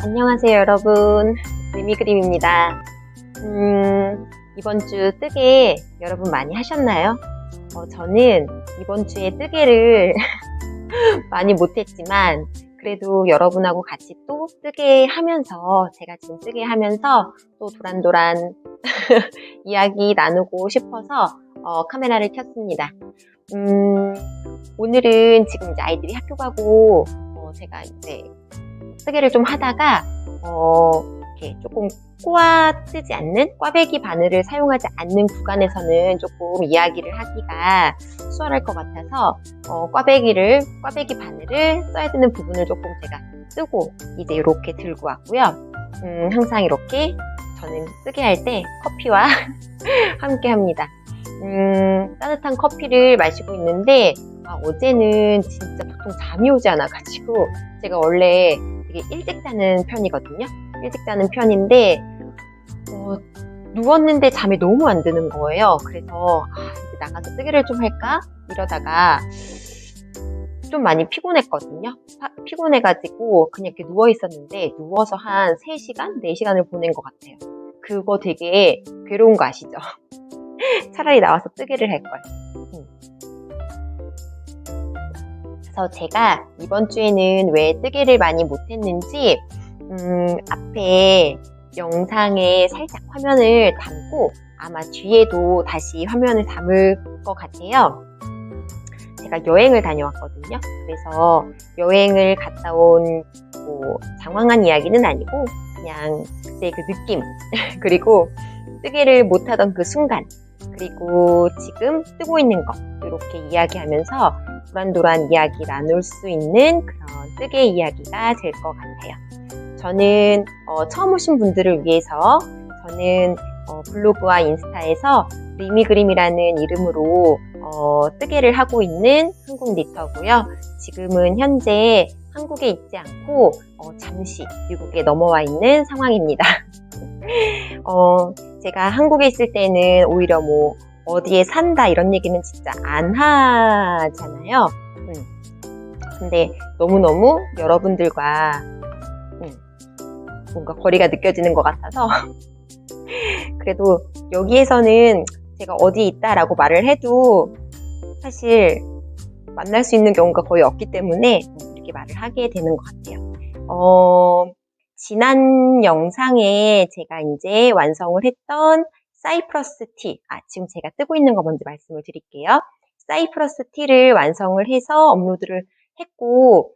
안녕하세요 여러분, 미미그림입니다. 이번 주 뜨개 여러분 많이 하셨나요? 저는 이번 주에 뜨개를 많이 못했지만 그래도 여러분하고 같이 또 뜨개 하면서 제가 지금 뜨개 하면서 또 도란도란 이야기 나누고 싶어서 카메라를 켰습니다. 오늘은 지금 이제 아이들이 학교 가고 제가 이제 뜨개를 좀 하다가 이렇게 조금 꼬아뜨지 않는 꽈배기 바늘을 사용하지 않는 구간에서는 조금 이야기를 하기가 수월할 것 같아서 꽈배기 바늘을 써야 되는 부분을 조금 제가 뜨고 이제 이렇게 들고 왔고요. 항상 이렇게 저는 뜨개 할 때 커피와 함께 합니다. 따뜻한 커피를 마시고 있는데 어제는 진짜 보통 잠이 오지 않아가지고 제가 원래 되게 일찍 자는 편이거든요. 일찍 자는 편인데 누웠는데 잠이 너무 안 드는 거예요. 그래서 이제 나가서 뜨개를 좀 할까? 이러다가 좀 많이 피곤했거든요. 피곤해가지고 그냥 이렇게 누워 있었는데 누워서 한 3시간? 4시간을 보낸 것 같아요. 그거 되게 괴로운 거 아시죠? 차라리 나와서 뜨개를 할 걸. 그래서 제가 이번 주에는 왜 뜨개를 많이 못했는지 앞에 영상에 살짝 화면을 담고 아마 뒤에도 다시 화면을 담을 것 같아요. 제가 여행을 다녀왔거든요. 그래서 여행을 갔다 온 장황한 이야기는 아니고 그냥 그때 그 느낌 그리고 뜨개를 못하던 그 순간 그리고 지금 뜨고 있는 거 이렇게 이야기하면서 도란도란 이야기 나눌 수 있는 그런 뜨개 이야기가 될 것 같아요. 저는 처음 오신 분들을 위해서 저는 블로그와 인스타에서 미미그림이라는 이름으로 뜨개를 하고 있는 한국 니터고요. 지금은 현재 한국에 있지 않고 잠시 미국에 넘어와 있는 상황입니다. 제가 한국에 있을 때는 오히려 어디에 산다 이런 얘기는 진짜 안 하잖아요. 근데 너무너무 여러분들과 뭔가 거리가 느껴지는 것 같아서 그래도 여기에서는 제가 어디에 있다라고 말을 해도 사실 만날 수 있는 경우가 거의 없기 때문에 이렇게 말을 하게 되는 것 같아요. 지난 영상에 제가 이제 완성을 했던 사이프러스 티, 지금 제가 뜨고 있는 거 먼저 말씀을 드릴게요. 사이프러스 티를 완성을 해서 업로드를 했고,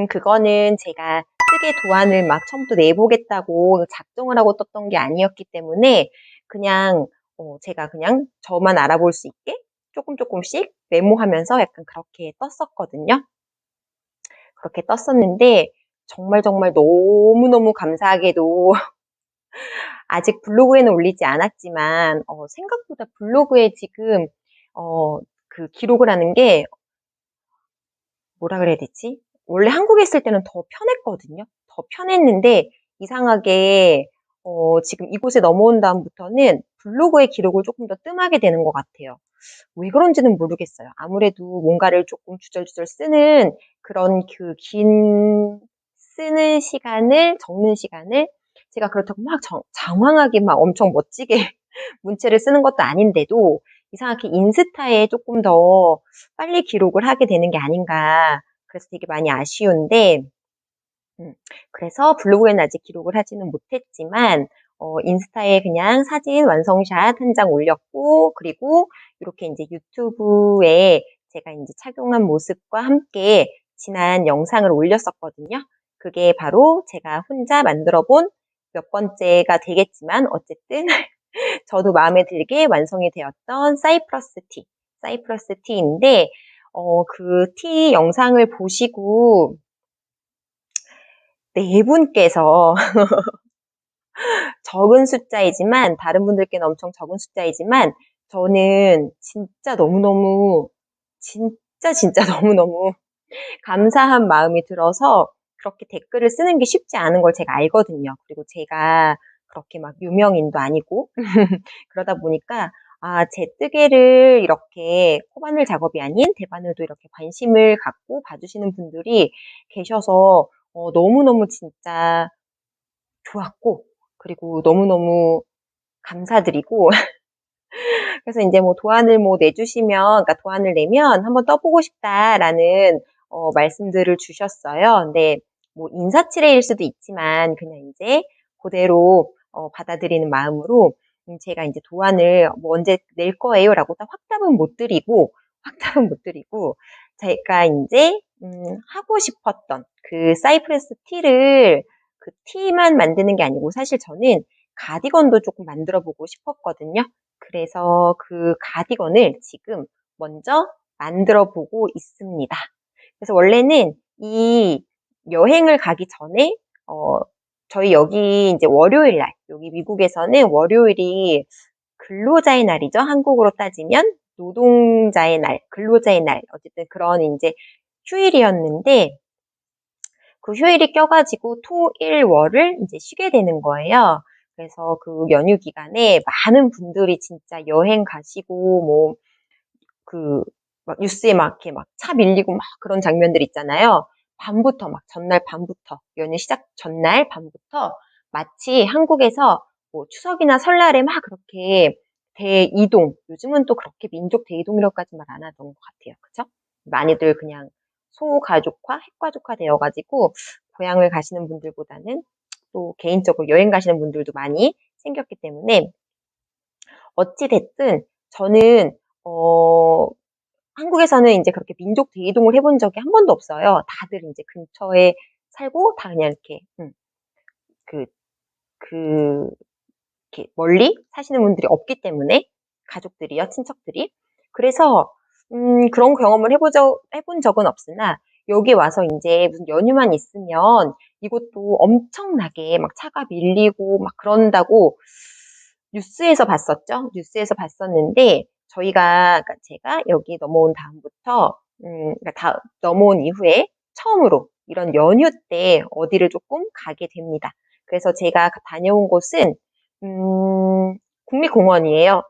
그거는 제가 뜨개 도안을 막 처음부터 내보겠다고 작정을 하고 떴던 게 아니었기 때문에 그냥 제가 그냥 저만 알아볼 수 있게 조금씩 메모하면서 약간 그렇게 떴었거든요. 그렇게 떴었는데 정말 너무너무 감사하게도 아직 블로그에는 올리지 않았지만 생각보다 블로그에 지금 그 기록을 하는 게 뭐라 그래야 되지? 원래 한국에 있을 때는 더 편했거든요. 더 편했는데 이상하게 지금 이곳에 넘어온 다음부터는 블로그의 기록을 조금 더 뜸하게 되는 것 같아요. 왜 그런지는 모르겠어요. 아무래도 뭔가를 조금 주절주절 쓰는 그런 쓰는 시간을, 적는 시간을 제가 그렇다고 막 장황하게 막 엄청 멋지게 문체를 쓰는 것도 아닌데도 이상하게 인스타에 조금 더 빨리 기록을 하게 되는 게 아닌가. 그래서 되게 많이 아쉬운데, 그래서 블로그에는 아직 기록을 하지는 못했지만, 인스타에 그냥 사진 완성샷 한 장 올렸고, 그리고 이렇게 이제 유튜브에 제가 이제 착용한 모습과 함께 지난 영상을 올렸었거든요. 그게 바로 제가 혼자 만들어 본 몇 번째가 되겠지만, 어쨌든 저도 마음에 들게 완성이 되었던 사이프러스 티. 사이프러스 티인데, 그 티 영상을 보시고 네 분께서 적은 숫자이지만, 다른 분들께는 엄청 적은 숫자이지만, 저는 진짜 너무너무, 진짜 너무너무 감사한 마음이 들어서 그렇게 댓글을 쓰는 게 쉽지 않은 걸 제가 알거든요. 그리고 제가 그렇게 막 유명인도 아니고 그러다 보니까 제 뜨개를 이렇게 코바늘 작업이 아닌 대바늘도 이렇게 관심을 갖고 봐주시는 분들이 계셔서 너무너무 진짜 좋았고, 그리고 너무너무 감사드리고 그래서 이제 뭐 도안을 뭐 내주시면, 그러니까 도안을 내면 한번 떠보고 싶다라는 말씀들을 주셨어요. 근데 뭐 인사치레일 수도 있지만 그냥 이제 그대로 받아들이는 마음으로 제가 이제 도안을 뭐 언제 낼 거예요라고 딱 확답은 못 드리고 제가 이제 하고 싶었던 그 사이프러스 티를, 그 티만 만드는 게 아니고 사실 저는 가디건도 조금 만들어 보고 싶었거든요. 그래서 그 가디건을 지금 먼저 만들어 보고 있습니다. 그래서 원래는 이 여행을 가기 전에, 저희 여기 이제 월요일 날, 여기 미국에서는 월요일이 근로자의 날이죠. 한국으로 따지면 노동자의 날, 근로자의 날, 어쨌든 그런 이제 휴일이었는데, 그 휴일이 껴가지고 토, 일, 월을 이제 쉬게 되는 거예요. 그래서 그 연휴 기간에 많은 분들이 진짜 여행 가시고, 뭐, 막 뉴스에 막 이렇게 막 차 밀리고 막 그런 장면들 있잖아요. 밤부터 막 전날 밤부터, 연휴 시작 전날 밤부터 마치 한국에서 뭐 추석이나 설날에 막 그렇게 대이동, 요즘은 또 그렇게 민족 대이동이라고까지 말 안 하던 것 같아요. 그쵸? 많이들 그냥 소가족화, 핵가족화 되어가지고 고향을 가시는 분들보다는 또 개인적으로 여행 가시는 분들도 많이 생겼기 때문에 어찌 됐든 저는 한국에서는 이제 그렇게 민족 대이동을 해본 적이 한 번도 없어요. 다들 이제 근처에 살고 다 그냥 이렇게 그, 그 이렇게 멀리 사시는 분들이 없기 때문에, 가족들이요, 친척들이. 그래서 그런 경험을 해본 적은 없으나 여기 와서 이제 무슨 연휴만 있으면 이것도 엄청나게 막 차가 밀리고 막 그런다고 뉴스에서 봤었죠. 뉴스에서 봤었는데 그러니까 제가 여기 넘어온 다음부터 그러니까 넘어온 이후에 처음으로 이런 연휴 때 어디를 조금 가게 됩니다. 그래서 제가 다녀온 곳은 국립공원이에요.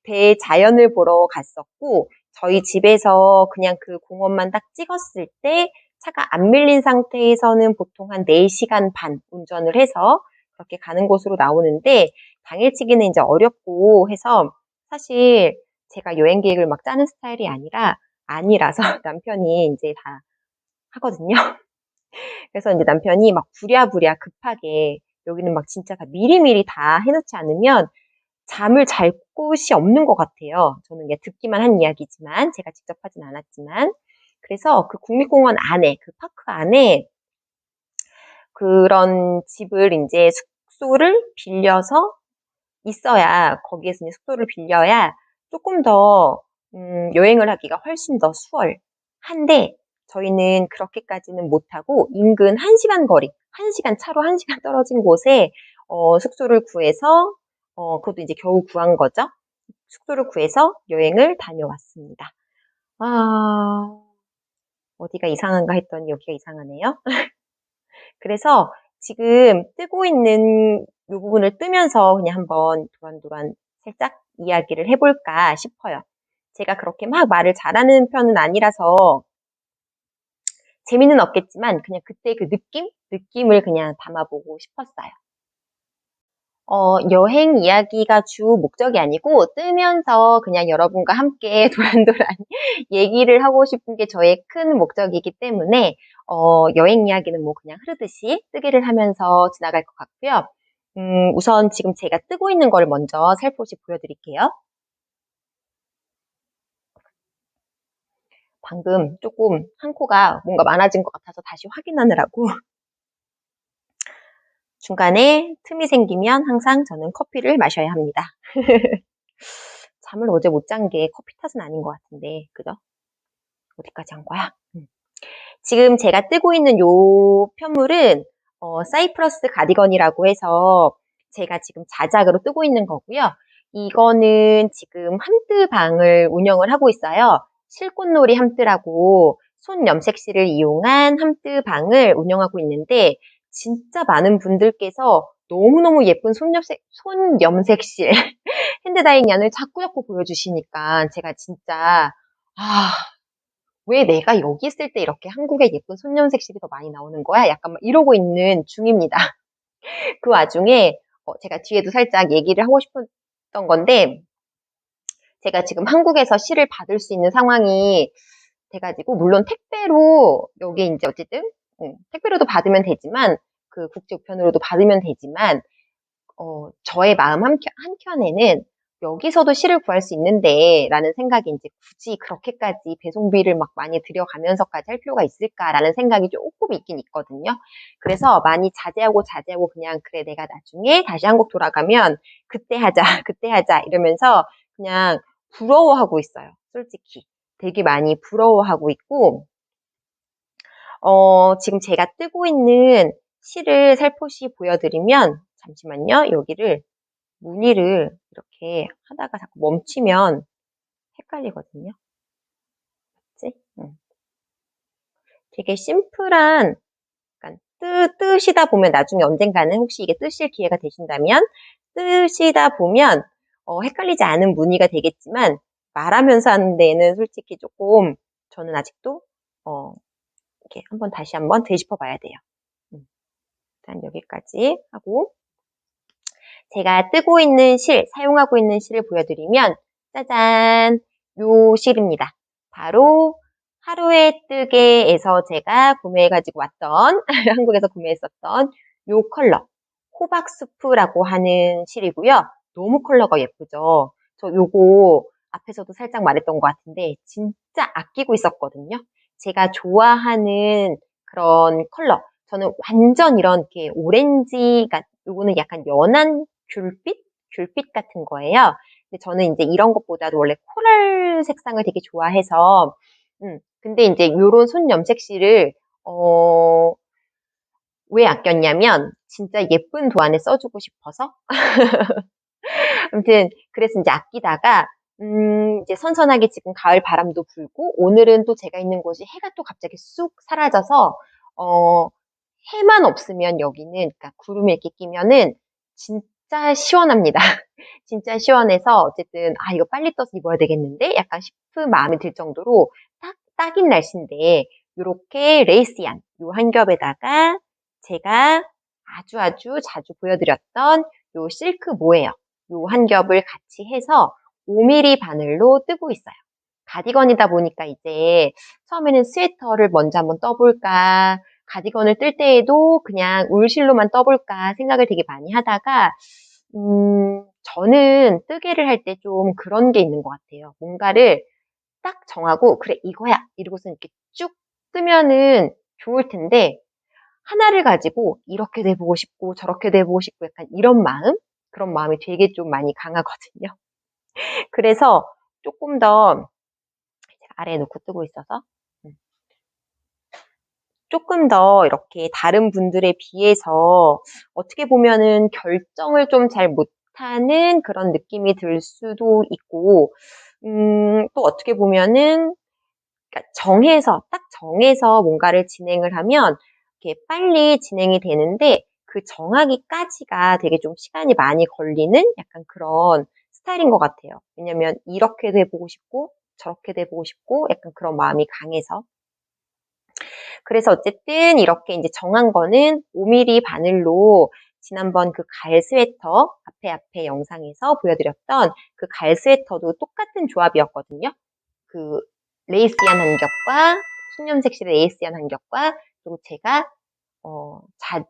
대자연을 보러 갔었고, 저희 집에서 그냥 그 공원만 딱 찍었을 때 차가 안 밀린 상태에서는 보통 한 4시간 반 운전을 해서 그렇게 가는 곳으로 나오는데, 당일치기는 이제 어렵고 해서 사실 제가 여행 계획을 막 짜는 스타일이 아니라서 남편이 이제 다 하거든요. 그래서 이제 남편이 막 부랴부랴 급하게, 여기는 막 진짜 다 미리미리 다 해놓지 않으면 잠을 잘 곳이 없는 것 같아요. 저는 그냥 듣기만 한 이야기지만, 제가 직접 하진 않았지만. 그래서 그 국립공원 안에, 그 파크 안에 그런 집을 이제 숙소를 빌려서 있어야, 거기에서 이제 숙소를 빌려야 조금 더, 여행을 하기가 훨씬 더 수월한데, 저희는 그렇게까지는 못하고, 인근 1시간 거리, 1시간, 차로 1시간 떨어진 곳에, 숙소를 구해서, 그것도 이제 겨우 구한 거죠. 숙소를 구해서 여행을 다녀왔습니다. 아, 어디가 이상한가 했더니 여기가 이상하네요. 그래서 지금 뜨고 있는 이 부분을 뜨면서 그냥 한번 도란도란 살짝 이야기를 해볼까 싶어요. 제가 그렇게 막 말을 잘하는 편은 아니라서 재미는 없겠지만 그냥 그때 그 느낌을 그냥 담아보고 싶었어요. 여행 이야기가 주 목적이 아니고 뜨면서 그냥 여러분과 함께 도란도란 얘기를 하고 싶은 게 저의 큰 목적이기 때문에 여행 이야기는 뭐 그냥 흐르듯이 뜨기를 하면서 지나갈 것 같고요. 우선 지금 제가 뜨고 있는 걸 먼저 살포시 보여드릴게요. 방금 조금 한 코가 뭔가 많아진 것 같아서 다시 확인하느라고 중간에 틈이 생기면 항상 저는 커피를 마셔야 합니다. 잠을 어제 못 잔 게 커피 탓은 아닌 것 같은데, 그죠? 어디까지 한 거야? 지금 제가 뜨고 있는 요 편물은 사이프러스 가디건이라고 해서 제가 지금 자작으로 뜨고 있는 거고요. 이거는 지금 함뜨방을 운영을 하고 있어요. 실꽃놀이 함뜨라고 손 염색실을 이용한 함뜨방을 운영하고 있는데 진짜 많은 분들께서 너무너무 예쁜 손 염색실 핸드다잉 얀을 자꾸 보여주시니까 제가 진짜 왜 내가 여기 있을 때 이렇게 한국의 예쁜 손염색실이 더 많이 나오는 거야? 약간 막 이러고 있는 중입니다. 그 와중에 제가 뒤에도 살짝 얘기를 하고 싶었던 건데 제가 지금 한국에서 실을 받을 수 있는 상황이 돼가지고 물론 택배로 여기 이제 어쨌든 택배로도 받으면 되지만 그 국제 우편으로도 받으면 되지만 저의 마음 한켠에는 여기서도 실을 구할 수 있는데 라는 생각이 이제 굳이 그렇게까지 배송비를 막 많이 들여가면서까지 할 필요가 있을까라는 생각이 조금 있긴 있거든요. 그래서 많이 자제하고 그냥 그래 내가 나중에 다시 한국 돌아가면 그때 하자 그때 하자 이러면서 그냥 부러워하고 있어요. 솔직히 되게 많이 부러워하고 있고 지금 제가 뜨고 있는 실을 살포시 보여드리면 잠시만요. 여기를 무늬를 이렇게 하다가 자꾸 멈추면 헷갈리거든요. 그치? 되게 심플한, 약간 뜨시다 보면 나중에 언젠가는 혹시 이게 뜨실 기회가 되신다면 뜨시다 보면 헷갈리지 않은 무늬가 되겠지만 말하면서 하는 데에는 솔직히 조금 저는 아직도 이렇게 다시 한번 되짚어 봐야 돼요. 일단 여기까지 하고 제가 뜨고 있는 실, 사용하고 있는 실을 보여드리면 짜잔! 요 실입니다. 바로 하루에 뜨개에서 제가 구매해가지고 왔던 한국에서 구매했었던 요 컬러 호박수프라고 하는 실이고요. 너무 컬러가 예쁘죠? 저 요거 앞에서도 살짝 말했던 것 같은데 진짜 아끼고 있었거든요. 제가 좋아하는 그런 컬러 저는 완전 이런 이렇게 오렌지가 요거는 약간 연한 귤빛 같은 거예요. 근데 저는 이제 이런 것보다도 원래 코랄 색상을 되게 좋아해서, 근데 이제 요런 손 염색실을, 왜 아꼈냐면, 진짜 예쁜 도안에 써주고 싶어서. 아무튼, 그래서 이제 아끼다가, 이제 선선하게 지금 가을 바람도 불고, 오늘은 또 제가 있는 곳이 해가 또 갑자기 쑥 사라져서, 해만 없으면 여기는, 그러니까 구름이 이렇게 끼면은 진짜 시원합니다. 진짜 시원해서 어쨌든 이거 빨리 떠서 입어야 되겠는데 약간 싶은 마음이 들 정도로 딱인 날씨인데 요렇게 레이스얀 요 한 겹에다가 제가 아주 자주 보여드렸던 요 실크 모예요. 요 한 겹을 같이 해서 5mm 바늘로 뜨고 있어요. 가디건이다 보니까 이제 처음에는 스웨터를 먼저 한번 떠볼까 가디건을 뜰 때에도 그냥 울실로만 떠볼까 생각을 되게 많이 하다가 저는 뜨개를 할 때 좀 그런 게 있는 것 같아요. 뭔가를 딱 정하고 그래 이거야 이러고서 이렇게 쭉 뜨면은 좋을 텐데 하나를 가지고 이렇게 돼보고 싶고 저렇게 돼보고 싶고 약간 이런 마음? 그런 마음이 되게 좀 많이 강하거든요. 그래서 조금 더 아래에 놓고 뜨고 있어서 조금 더 이렇게 다른 분들에 비해서 어떻게 보면은 결정을 좀 잘 못하는 그런 느낌이 들 수도 있고, 또 어떻게 보면은 그러니까 딱 정해서 뭔가를 진행을 하면 이렇게 빨리 진행이 되는데 그 정하기까지가 되게 좀 시간이 많이 걸리는 약간 그런 스타일인 것 같아요. 왜냐면 이렇게 돼보고 싶고 저렇게 돼보고 싶고 약간 그런 마음이 강해서. 그래서 어쨌든 이렇게 이제 정한 거는 5mm 바늘로 지난번 그 가을 스웨터 앞에 영상에서 보여드렸던 그 가을 스웨터도 똑같은 조합이었거든요. 그 레이스얀 한 겹과 순염색실의 레이스얀 한 겹과 그리고 제가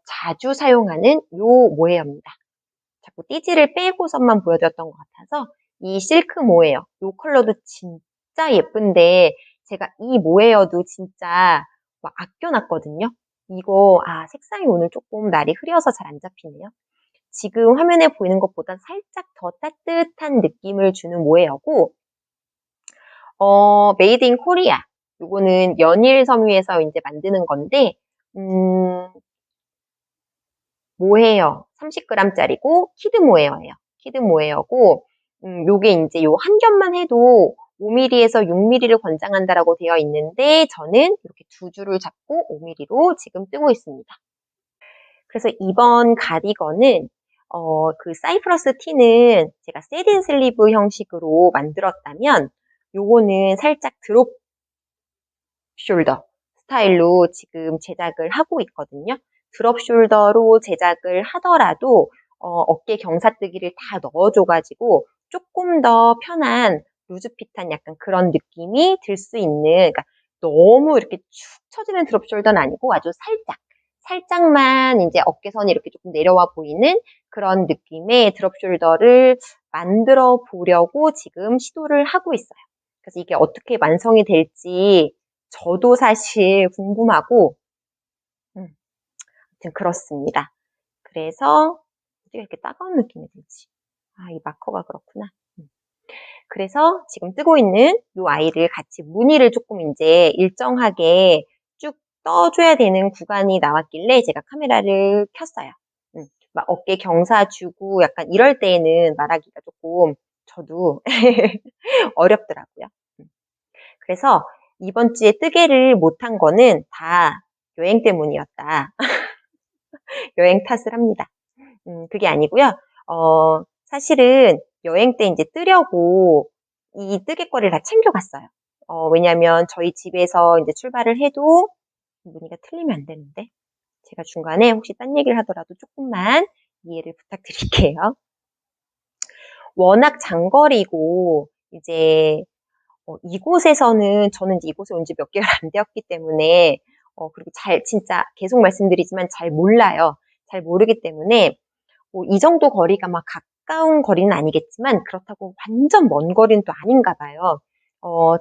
자주 사용하는 요 모헤어입니다. 자꾸 띠지를 빼고선만 보여드렸던 것 같아서 이 실크 모헤어 요 컬러도 진짜 예쁜데 제가 이 모헤어도 진짜 아껴놨거든요. 이거 색상이 오늘 조금 날이 흐려서 잘 안 잡히네요. 지금 화면에 보이는 것보다 살짝 더 따뜻한 느낌을 주는 모헤어고, 메이드 인 코리아. 요거는 연일 섬유에서 이제 만드는 건데, 모헤어 30g짜리고, 키드 모헤어예요. 키드 모헤어고, 요게 이제 요 한 겹만 해도 5mm에서 6mm를 권장한다라고 되어 있는데, 저는 이렇게 두 줄을 잡고 5mm로 지금 뜨고 있습니다. 그래서 이번 가디건은 그 사이프러스 티는 제가 세딘 슬리브 형식으로 만들었다면, 요거는 살짝 드롭 숄더 스타일로 지금 제작을 하고 있거든요. 드롭 숄더로 제작을 하더라도 어깨 경사뜨기를 다 넣어줘가지고 조금 더 편한 루즈핏한 약간 그런 느낌이 들 수 있는, 그러니까 너무 이렇게 축 처지는 드롭 숄더는 아니고 아주 살짝만 이제 어깨선이 이렇게 조금 내려와 보이는 그런 느낌의 드롭 숄더를 만들어 보려고 지금 시도를 하고 있어요. 그래서 이게 어떻게 완성이 될지 저도 사실 궁금하고, 아무튼 그렇습니다. 그래서 어디가 이렇게 따가운 느낌이 들지? 아, 이 마커가 그렇구나. 그래서 지금 뜨고 있는 이 아이를 같이 무늬를 조금 이제 일정하게 쭉 떠줘야 되는 구간이 나왔길래 제가 카메라를 켰어요. 막 어깨 경사 주고 약간 이럴 때에는 말하기가 조금 저도 어렵더라고요. 그래서 이번 주에 뜨개를 못한 거는 다 여행 때문이었다. 여행 탓을 합니다. 그게 아니고요. 사실은 여행 때 이제 뜨려고 이 뜨개거리를 다 챙겨갔어요. 왜냐면 저희 집에서 이제 출발을 해도 무늬가 틀리면 안 되는데, 제가 중간에 혹시 딴 얘기를 하더라도 조금만 이해를 부탁드릴게요. 워낙 장거리고, 이제 이곳에서는 저는 이제 이곳에 온 지 몇 개월 안 되었기 때문에, 그리고 진짜 계속 말씀드리지만 잘 몰라요. 잘 모르기 때문에 이 정도 거리가 막 가까운 거리는 아니겠지만 그렇다고 완전 먼 거리는 또 아닌가 봐요.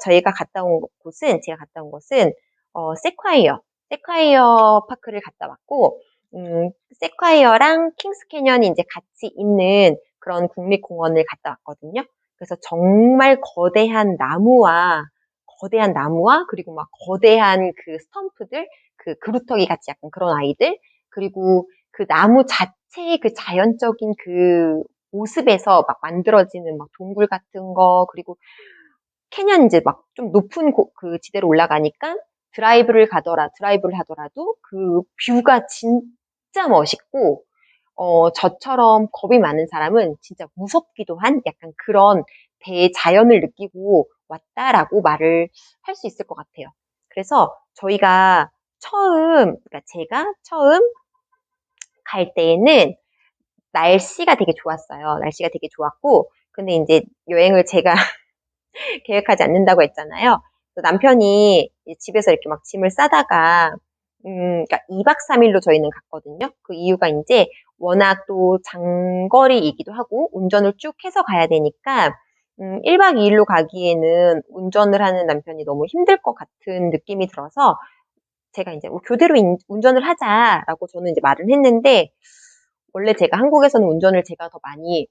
제가 갔다 온 곳은 세콰이어 파크를 갔다 왔고, 세콰이어랑 킹스 캐년이 이제 같이 있는 그런 국립공원을 갔다 왔거든요. 그래서 정말 거대한 나무와 그리고 막 거대한 그 스텀프들, 그 그루터기 같이 약간 그런 아이들, 그리고 그 나무 자체의 그 자연적인 그 모습에서 막 만들어지는 막 동굴 같은 거, 그리고 캐년 이제 막 좀 높은 그 지대로 올라가니까 드라이브를 하더라도 그 뷰가 진짜 멋있고, 저처럼 겁이 많은 사람은 진짜 무섭기도 한 약간 그런 대자연을 느끼고 왔다라고 말을 할 수 있을 것 같아요. 그래서 그러니까 제가 처음 갈 때에는 날씨가 되게 좋았어요. 날씨가 되게 좋았고, 근데 이제 여행을 제가 계획하지 않는다고 했잖아요. 남편이 집에서 이렇게 막 짐을 싸다가, 그러니까 2박 3일로 저희는 갔거든요. 그 이유가 이제 워낙 또 장거리이기도 하고, 운전을 쭉 해서 가야 되니까, 1박 2일로 가기에는 운전을 하는 남편이 너무 힘들 것 같은 느낌이 들어서, 제가 이제 교대로 운전을 하자라고 저는 이제 말을 했는데, 원래 제가 한국에서는 운전을 제가 더 많이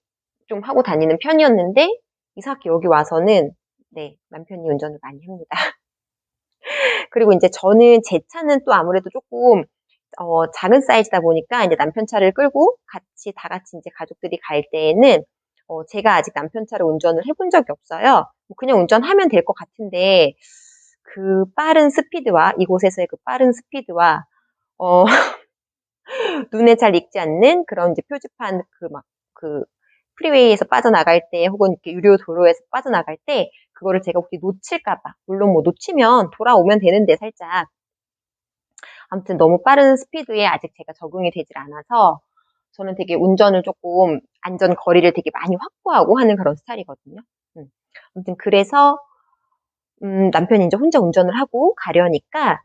좀 하고 다니는 편이었는데, 이상하게 여기 와서는, 네, 남편이 운전을 많이 합니다. 그리고 이제 제 차는 또 아무래도 조금, 작은 사이즈다 보니까 이제 남편 차를 끌고 다 같이 이제 가족들이 갈 때에는, 제가 아직 남편 차를 운전을 해본 적이 없어요. 그냥 운전하면 될 것 같은데, 이곳에서의 그 빠른 스피드와, 어, 눈에 잘 익지 않는 그런 이제 표지판 그 프리웨이에서 빠져나갈 때 혹은 이렇게 유료 도로에서 빠져나갈 때 그거를 제가 혹시 놓칠까 봐. 물론 뭐 놓치면 돌아오면 되는데 살짝. 아무튼 너무 빠른 스피드에 아직 제가 적응이 되질 않아서 저는 되게 운전을 조금 안전 거리를 되게 많이 확보하고 하는 그런 스타일이거든요. 아무튼 그래서 남편이 이제 혼자 운전을 하고 가려니까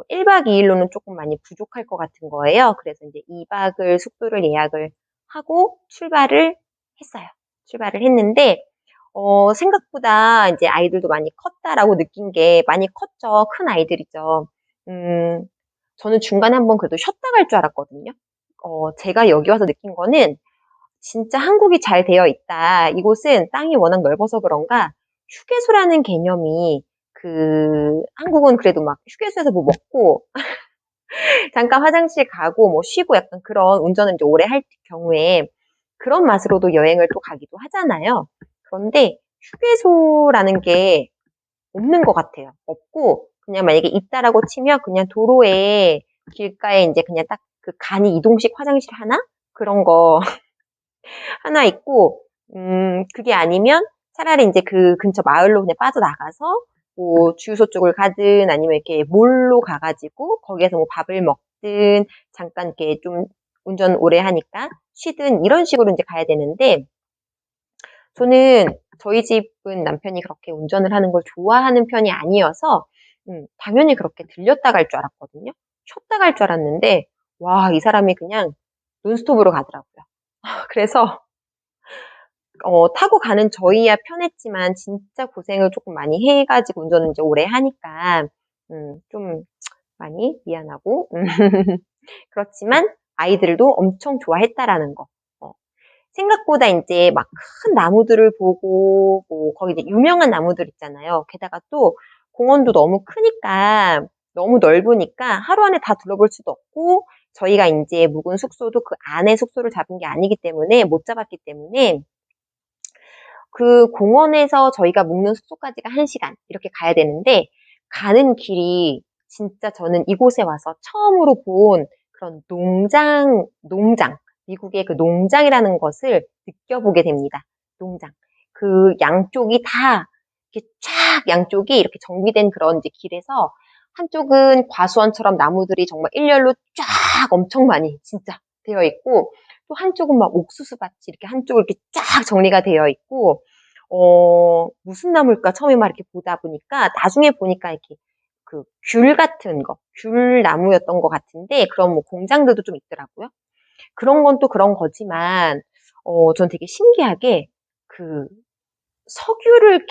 1박 2일로는 조금 많이 부족할 것 같은 거예요. 그래서 이제 2박을 숙소를 예약을 하고 출발을 했어요. 출발을 했는데 생각보다 이제 아이들도 많이 컸다라고 느낀 게 많이 컸죠. 큰 아이들이죠. 저는 중간에 한번 그래도 쉬었다 갈 줄 알았거든요. 제가 여기 와서 느낀 거는 진짜 한국이 잘 되어 있다. 이곳은 땅이 워낙 넓어서 그런가 휴게소라는 개념이 한국은 그래도 막 휴게소에서 뭐 먹고 잠깐 화장실 가고 뭐 쉬고 약간 그런 운전을 이제 오래 할 경우에 그런 맛으로도 여행을 또 가기도 하잖아요. 그런데 휴게소라는 게 없는 것 같아요. 없고 그냥 만약에 있다라고 치면 그냥 도로에 길가에 이제 그냥 딱 그 간이 이동식 화장실 하나 그런 거 하나 있고 그게 아니면 차라리 이제 그 근처 마을로 그냥 빠져나가서 뭐 주유소 쪽을 가든 아니면 이렇게 몰로 가가지고 거기에서 뭐 밥을 먹든 잠깐 이렇게 좀 운전 오래 하니까 쉬든 이런 식으로 이제 가야 되는데 저는 저희 집은 남편이 그렇게 운전을 하는 걸 좋아하는 편이 아니어서 당연히 그렇게 들렸다 갈 줄 알았거든요. 쉬었다 갈 줄 알았는데 와, 이 사람이 그냥 논스톱으로 가더라고요. 그래서 타고 가는 저희야 편했지만 진짜 고생을 조금 많이 해가지고 운전을 이제 오래 하니까 좀 많이 미안하고 그렇지만 아이들도 엄청 좋아했다라는 거. 어, 생각보다 이제 막 큰 나무들을 보고 뭐 거기 이제 유명한 나무들 있잖아요. 게다가 또 공원도 너무 크니까 너무 넓으니까 하루 안에 다 둘러볼 수도 없고 저희가 이제 묵은 숙소도 그 안에 숙소를 잡은 게 아니기 때문에 못 잡았기 때문에 그 공원에서 저희가 묵는 숙소까지가 1시간 이렇게 가야 되는데 가는 길이 진짜 저는 이곳에 와서 처음으로 본 그런 농장, 미국의 그 농장이라는 것을 느껴보게 됩니다. 농장. 그 양쪽이 다 이렇게 쫙 양쪽이 이렇게 정비된 그런 이제 길에서 한쪽은 과수원처럼 나무들이 정말 일렬로 쫙 엄청 많이 진짜 되어 있고 또 한쪽은 막 옥수수밭이 이렇게 한쪽으로 이렇게 쫙 정리가 되어 있고, 무슨 나무일까 처음에 막 이렇게 보다 보니까, 나중에 보니까 이렇게 그 귤 같은 거, 귤 나무였던 것 같은데, 그런 뭐 공장들도 좀 있더라고요. 그런 건 또 그런 거지만, 전 되게 신기하게 그 석유를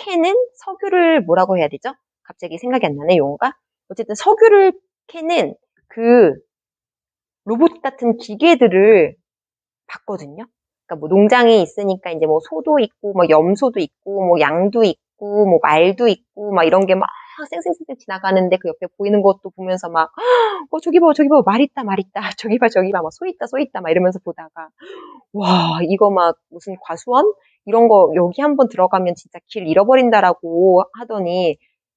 뭐라고 해야 되죠? 갑자기 생각이 안 나네, 용어가. 어쨌든 석유를 캐는 그 로봇 같은 기계들을 봤거든요. 그러니까 뭐 농장이 있으니까 이제 뭐 소도 있고, 뭐 염소도 있고, 뭐 양도 있고, 뭐 말도 있고, 막 이런 게 막 쌩쌩쌩쌩 지나가는데 그 옆에 보이는 것도 보면서 막, 저기 봐, 말 있다, 말 있다. 저기 봐, 막 소 있다, 소 있다, 막 이러면서 보다가, 와, 이거 막 무슨 과수원? 이런 거 여기 한번 들어가면 진짜 길 잃어버린다라고 하더니,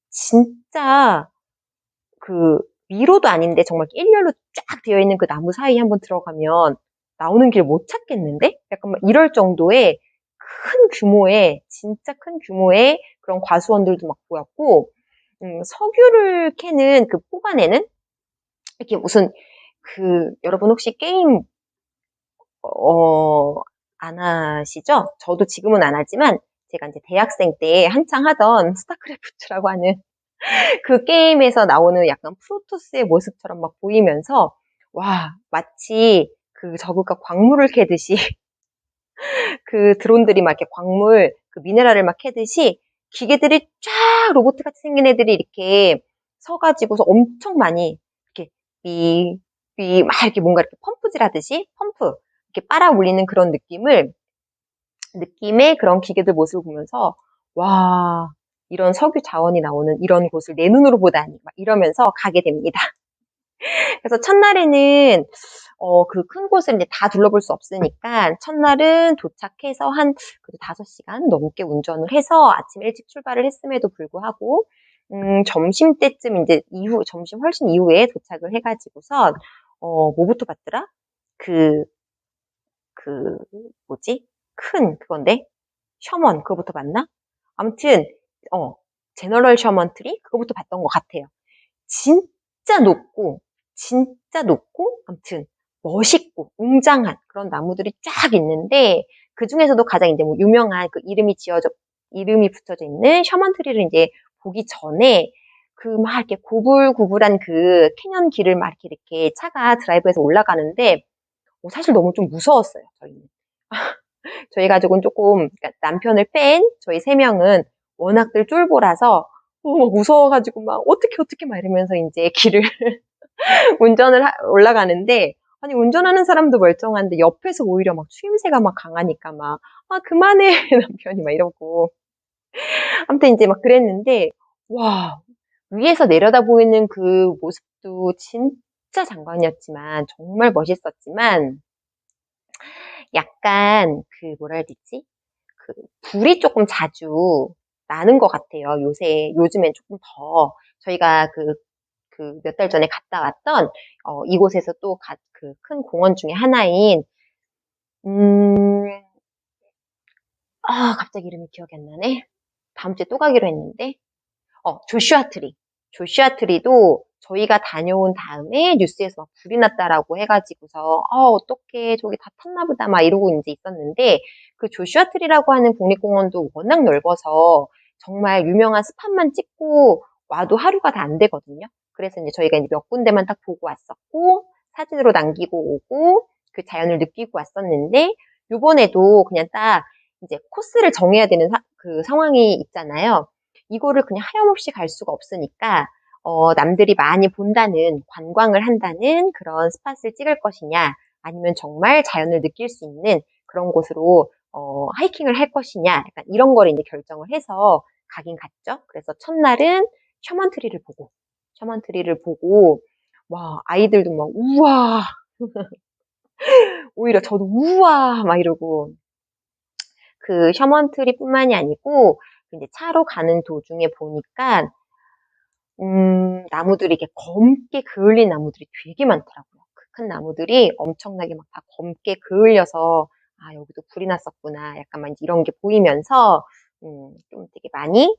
진짜 그 미로도 아닌데 정말 일렬로 쫙 되어 있는 그 나무 사이에 한번 들어가면 나오는 길 못 찾겠는데? 약간 막 이럴 정도의 큰 규모의, 진짜 큰 규모의 그런 과수원들도 막 보였고, 석유를 캐는 그 뽑아내는 이렇게 무슨 여러분 혹시 게임 어, 안 하시죠? 저도 지금은 안 하지만 제가 이제 대학생 때 한창 하던 스타크래프트라고 하는 그 게임에서 나오는 약간 프로토스의 모습처럼 막 보이면서 와, 마치 그 저그가 광물을 캐듯이 그 드론들이 막 이렇게 그 미네랄을 막 캐듯이 기계들이 쫙 로봇같이 생긴 애들이 이렇게 서가지고서 엄청 많이 이렇게 막 이렇게 뭔가 이렇게 펌프질 하듯이 이렇게 빨아 올리는 그런 느낌의 그런 기계들 모습을 보면서 와, 이런 석유 자원이 나오는 이런 곳을 내 눈으로 보다니 막 이러면서 가게 됩니다. 그래서 첫날에는 그 큰 곳을 이제 다 둘러볼 수 없으니까 첫날은 도착해서 그래도 5시간 넘게 운전을 해서 아침 일찍 출발을 했음에도 불구하고 점심 때쯤 이제 점심 훨씬 이후에 도착을 해가지고서 뭐부터 봤더라? 그 그 뭐지? 큰 그건데 셔먼 그거부터 봤나? 아무튼 어 제너럴 셔먼 트리 그거부터 봤던 것 같아요. 진짜 높고 진짜 높고 아무튼 멋있고 웅장한 그런 나무들이 쫙 있는데 그 중에서도 가장 이제 뭐 유명한 그 이름이 붙여져 있는 셔먼 트리를 이제 보기 전에 그 막 이렇게 고불고불한 그 캐년 길을 막 이렇게 차가 드라이브해서 올라가는데 사실 너무 좀 무서웠어요, 저희는. 저희 가족은 조금, 그러니까 남편을 뺀 저희 3명은 워낙들 쫄보라서, 막 무서워가지고 막, 어떻게 막 이러면서 이제 길을 올라가는데, 아니, 운전하는 사람도 멀쩡한데 옆에서 오히려 막 추임새가 막 강하니까 막, 아, 그만해, 남편이 막 이러고. 아무튼 이제 막 그랬는데, 와, 위에서 내려다 보이는 그 모습도 진짜 장관이었지만, 정말 멋있었지만, 약간 그 뭐라 해야 되지? 그 불이 조금 자주 나는 것 같아요. 요즘엔 조금 더. 저희가 그 몇 달 전에 갔다 왔던, 이곳에서 또 그 큰 공원 중에 하나인, 음, 갑자기 이름이 기억이 안 나네. 다음 주에 또 가기로 했는데, 조슈아 트리. 조슈아 트리도 저희가 다녀온 다음에 뉴스에서 막 불이 났다라고 해가지고서, 어떡해, 저기 다 탔나 보다, 막 이러고 이제 있었는데, 그 조슈아 트리라고 하는 국립공원도 워낙 넓어서 정말 유명한 스팟만 찍고 와도 하루가 다 안 되거든요. 그래서 이제 저희가 이제 몇 군데만 딱 보고 왔었고, 사진으로 남기고 오고, 그 자연을 느끼고 왔었는데, 요번에도 그냥 딱 이제 코스를 정해야 되는 그 상황이 있잖아요. 이거를 그냥 하염없이 갈 수가 없으니까, 남들이 많이 본다는, 관광을 한다는 그런 스팟을 찍을 것이냐, 아니면 정말 자연을 느낄 수 있는 그런 곳으로, 하이킹을 할 것이냐, 약간 이런 거를 이제 결정을 해서 가긴 갔죠. 그래서 첫날은 셔먼트리를 보고, 와, 아이들도 막, 우와, 오히려 저도 우와, 막 이러고, 그 셔먼트리뿐만이 아니고, 이제 차로 가는 도중에 보니까 나무들이 이렇게 검게 그을린 나무들이 되게 많더라고요. 그 큰 나무들이 엄청나게 막 다 검게 그을려서, 아, 여기도 불이 났었구나. 약간 막 이런 게 보이면서, 좀 되게 많이,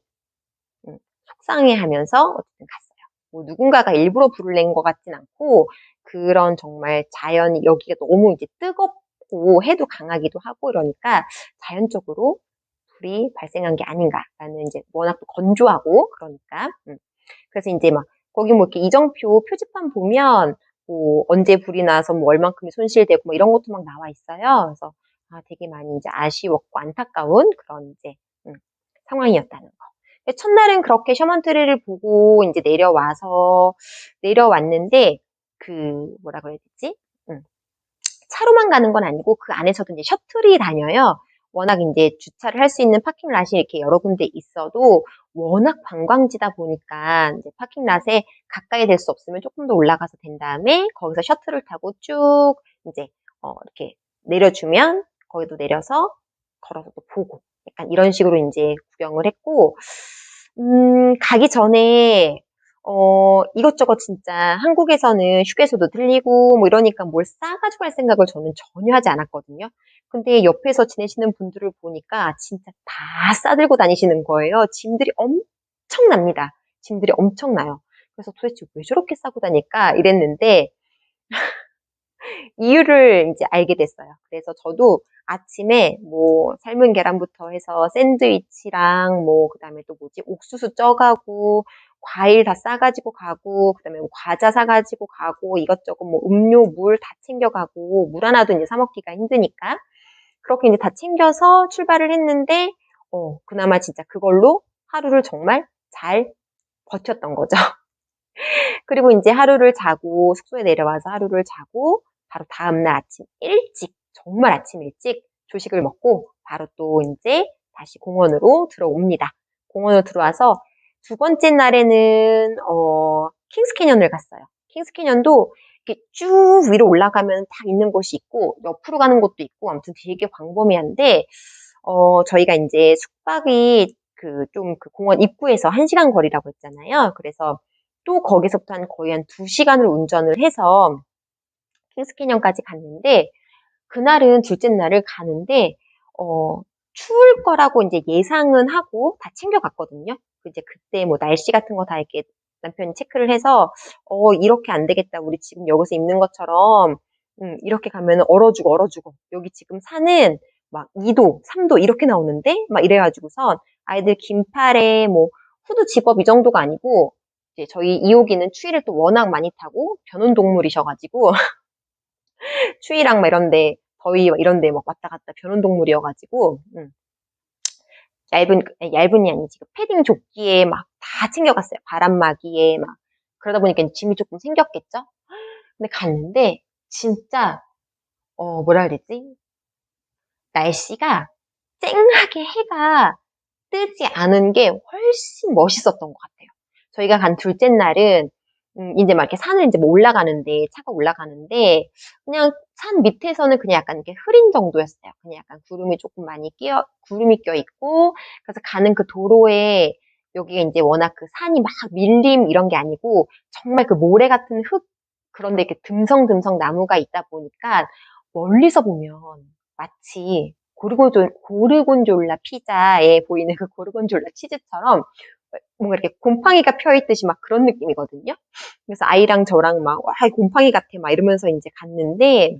속상해 하면서 어쨌든 갔어요. 뭐 누군가가 일부러 불을 낸 것 같진 않고, 그런 정말 자연이 여기가 너무 이제 뜨겁고 해도 강하기도 하고 이러니까 자연적으로 불이 발생한 게 아닌가라는 이제 워낙 또 건조하고 그러니까. 그래서 이제 막 거기 뭐 이렇게 이정표 표지판 보면 뭐 언제 불이 나서 뭐 얼만큼이 손실되고 뭐 이런 것도 막 나와 있어요. 그래서 되게 많이 이제 아쉬웠고 안타까운 그런 이제 상황이었다는 거. 첫날은 그렇게 셔먼트리를 보고 이제 내려왔는데 그 뭐라 그래야 되지? 차로만 가는 건 아니고 그 안에서도 이제 셔틀이 다녀요. 워낙 이제 주차를 할 수 있는 파킹랏이 이렇게 여러 군데 있어도 워낙 관광지다 보니까 이제 파킹랏에 가까이 될 수 없으면 조금 더 올라가서 된 다음에 거기서 셔틀을 타고 쭉 이제 이렇게 내려주면 거기도 내려서 걸어서 또 보고 약간 이런 식으로 이제 구경을 했고 가기 전에 이것저것 진짜 한국에서는 휴게소도 들리고 뭐 이러니까 뭘 싸가지고 갈 생각을 저는 전혀 하지 않았거든요. 근데 옆에서 지내시는 분들을 보니까 진짜 다 싸들고 다니시는 거예요. 짐들이 엄청납니다. 짐들이 엄청나요. 그래서 도대체 왜 저렇게 싸고 다닐까 이랬는데 이유를 이제 알게 됐어요. 그래서 저도 아침에 뭐 삶은 계란부터 해서 샌드위치랑 뭐 그다음에 또 뭐지 옥수수 쪄가고 과일 다 싸가지고 가고 그다음에 뭐 과자 사가지고 가고 이것저것 뭐 음료 물 다 챙겨가고 물 하나도 이제 사 먹기가 힘드니까 그렇게 이제 다 챙겨서 출발을 했는데 그나마 진짜 그걸로 하루를 정말 잘 버텼던 거죠. 그리고 이제 하루를 자고 숙소에 내려와서 하루를 자고 바로 다음날 아침 일찍 정말 아침 일찍 조식을 먹고 바로 또 이제 다시 공원으로 들어옵니다. 공원으로 들어와서 두 번째 날에는 킹스 캐년을 갔어요. 킹스 캐년도 이렇게 쭉 위로 올라가면 다 있는 곳이 있고 옆으로 가는 곳도 있고 아무튼 되게 광범위한데 저희가 이제 숙박이 그 공원 입구에서 1시간 거리라고 했잖아요. 그래서 또 거기서부터 거의 한 2시간을 운전을 해서 킹스 캐년까지 갔는데 그날은 둘째 날을 가는데 추울 거라고 이제 예상은 하고 다 챙겨갔거든요. 이제 그때 뭐 날씨 같은 거 다 이렇게 남편이 체크를 해서 이렇게 안 되겠다. 우리 지금 여기서 입는 것처럼 이렇게 가면 얼어 죽어. 여기 지금 산은 막 2도, 3도 이렇게 나오는데 막 이래가지고선 아이들 긴팔에 뭐 후드 집업 이 정도가 아니고 이제 저희 이호기는 추위를 또 워낙 많이 타고 변온동물이셔가지고 추위랑 막 이런데 더위 막 이런데 막 왔다 갔다 변온동물이어가지고 얇은이 아니지 패딩 조끼에 막 다 챙겨갔어요. 바람막이에 막 그러다 보니까 짐이 조금 생겼겠죠. 근데 갔는데 진짜, 뭐라 그러지? 날씨가 쨍하게 해가 뜨지 않은 게 훨씬 멋있었던 것 같아요. 저희가 간 둘째 날은 이제 막 이렇게 산을 이제 뭐 올라가는데 차가 올라가는데 그냥 산 밑에서는 그냥 약간 이렇게 흐린 정도였어요. 그냥 약간 구름이 조금 많이 구름이 껴 있고 그래서 가는 그 도로에 여기가 이제 워낙 그 산이 막 밀림 이런 게 아니고 정말 그 모래 같은 흙 그런데 이렇게 듬성듬성 나무가 있다 보니까 멀리서 보면 마치 고르곤졸라 피자에 보이는 그 고르곤졸라 치즈처럼 뭔가 이렇게 곰팡이가 펴있듯이 막 그런 느낌이거든요. 그래서 아이랑 저랑 막, 와, 곰팡이 같아, 막 이러면서 이제 갔는데,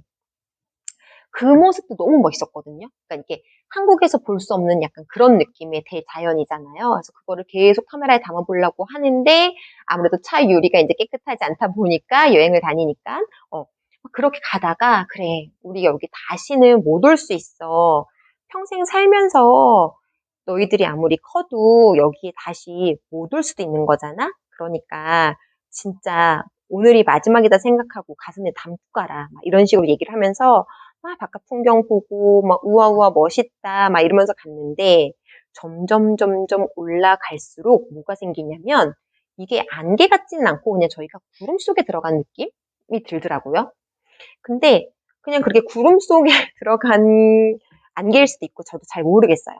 그 모습도 너무 멋있었거든요. 그러니까 이게 한국에서 볼 수 없는 약간 그런 느낌의 대자연이잖아요. 그래서 그거를 계속 카메라에 담아보려고 하는데, 아무래도 차 유리가 이제 깨끗하지 않다 보니까, 여행을 다니니까, 그렇게 가다가, 그래, 우리 여기 다시는 못 올 수 있어. 평생 살면서 너희들이 아무리 커도 여기에 다시 못 올 수도 있는 거잖아? 그러니까, 진짜 오늘이 마지막이다 생각하고 가슴에 담고 가라. 막 이런 식으로 얘기를 하면서, 막 바깥 풍경 보고, 막 우와, 멋있다. 막 이러면서 갔는데, 점점 올라갈수록 뭐가 생기냐면, 이게 안개 같지는 않고 그냥 저희가 구름 속에 들어간 느낌이 들더라고요. 근데 그냥 그렇게 구름 속에 들어간 안개일 수도 있고 저도 잘 모르겠어요.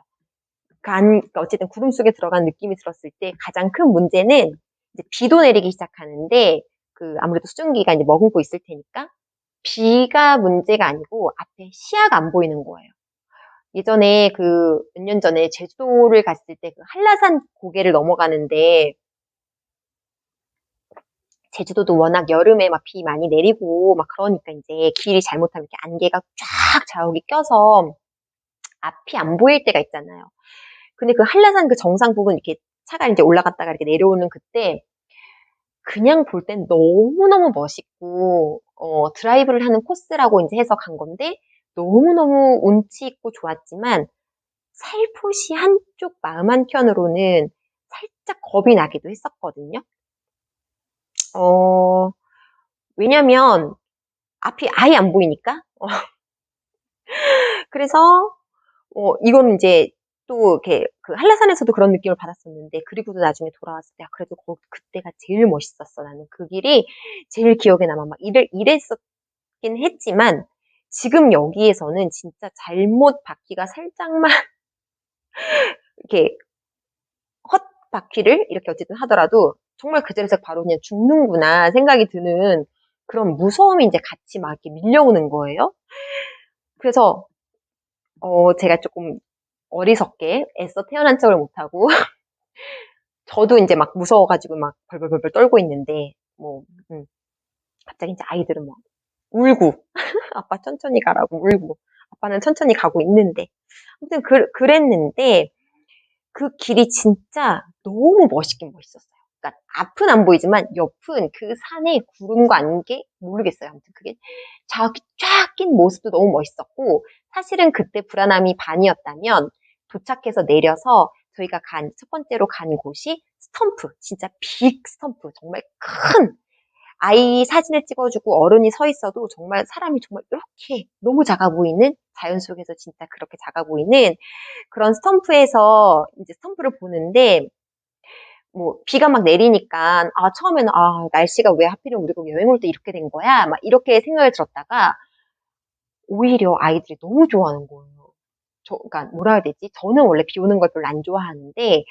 그러니까 어쨌든 구름 속에 들어간 느낌이 들었을 때 가장 큰 문제는 이제 비도 내리기 시작하는데 그 아무래도 수증기가 이제 머금고 있을 테니까 비가 문제가 아니고 앞에 시야가 안 보이는 거예요. 예전에 그 몇 년 전에 제주도를 갔을 때 그 한라산 고개를 넘어가는데 제주도도 워낙 여름에 막 비 많이 내리고 막 그러니까 이제 길이 잘못하면 이렇게 안개가 쫙 자욱이 껴서 앞이 안 보일 때가 있잖아요. 근데 그 한라산 그 정상 부분 이렇게 차가 이제 올라갔다가 이렇게 내려오는 그때 그냥 볼 땐 너무너무 멋있고 드라이브를 하는 코스라고 이제 해서 간 건데 너무너무 운치 있고 좋았지만 살포시 한쪽 마음 한켠으로는 살짝 겁이 나기도 했었거든요. 어, 왜냐면 앞이 아예 안 보이니까. 그래서 이거는 이제 또 이렇게 그 한라산에서도 그런 느낌을 받았었는데 그리고도 나중에 돌아왔을 때 그래도 그때가 제일 멋있었어. 나는 그 길이 제일 기억에 남아. 막 이랬었긴 했지만 지금 여기에서는 진짜 잘못 바퀴가 살짝만 이렇게 헛바퀴를 이렇게 어쨌든 하더라도 정말 그 자리에서 바로 그냥 죽는구나 생각이 드는 그런 무서움이 이제 같이 막 이렇게 밀려오는 거예요. 그래서 제가 조금 어리석게 애써 태어난 척을 못하고 저도 이제 막 무서워가지고 막 벌벌벌벌 떨고 있는데 뭐 갑자기 이제 아이들은 막 울고 아빠 천천히 가라고 울고 아빠는 천천히 가고 있는데 아무튼 그랬는데 그 길이 진짜 너무 멋있긴 멋있었어요. 그러니까 앞은 안 보이지만 옆은 그 산에 구름과 안개 모르겠어요. 아무튼 그게 저기 쫙 낀 모습도 너무 멋있었고 사실은 그때 불안함이 반이었다면 도착해서 내려서 저희가 첫 번째로 간 곳이 스텀프, 진짜 빅 스텀프, 정말 큰 아이 사진을 찍어주고 어른이 서 있어도 정말 사람이 정말 이렇게 너무 작아 보이는 자연 속에서 진짜 그렇게 작아 보이는 그런 스탬프에서 이제 스탬프를 보는데 뭐 비가 막 내리니까 처음에는 날씨가 왜 하필이면 우리가 여행 올 때 이렇게 된 거야 막 이렇게 생각을 들었다가 오히려 아이들이 너무 좋아하는 거예요. 그러니까 뭐라 해야 되지? 저는 원래 비 오는 걸 별로 안 좋아하는데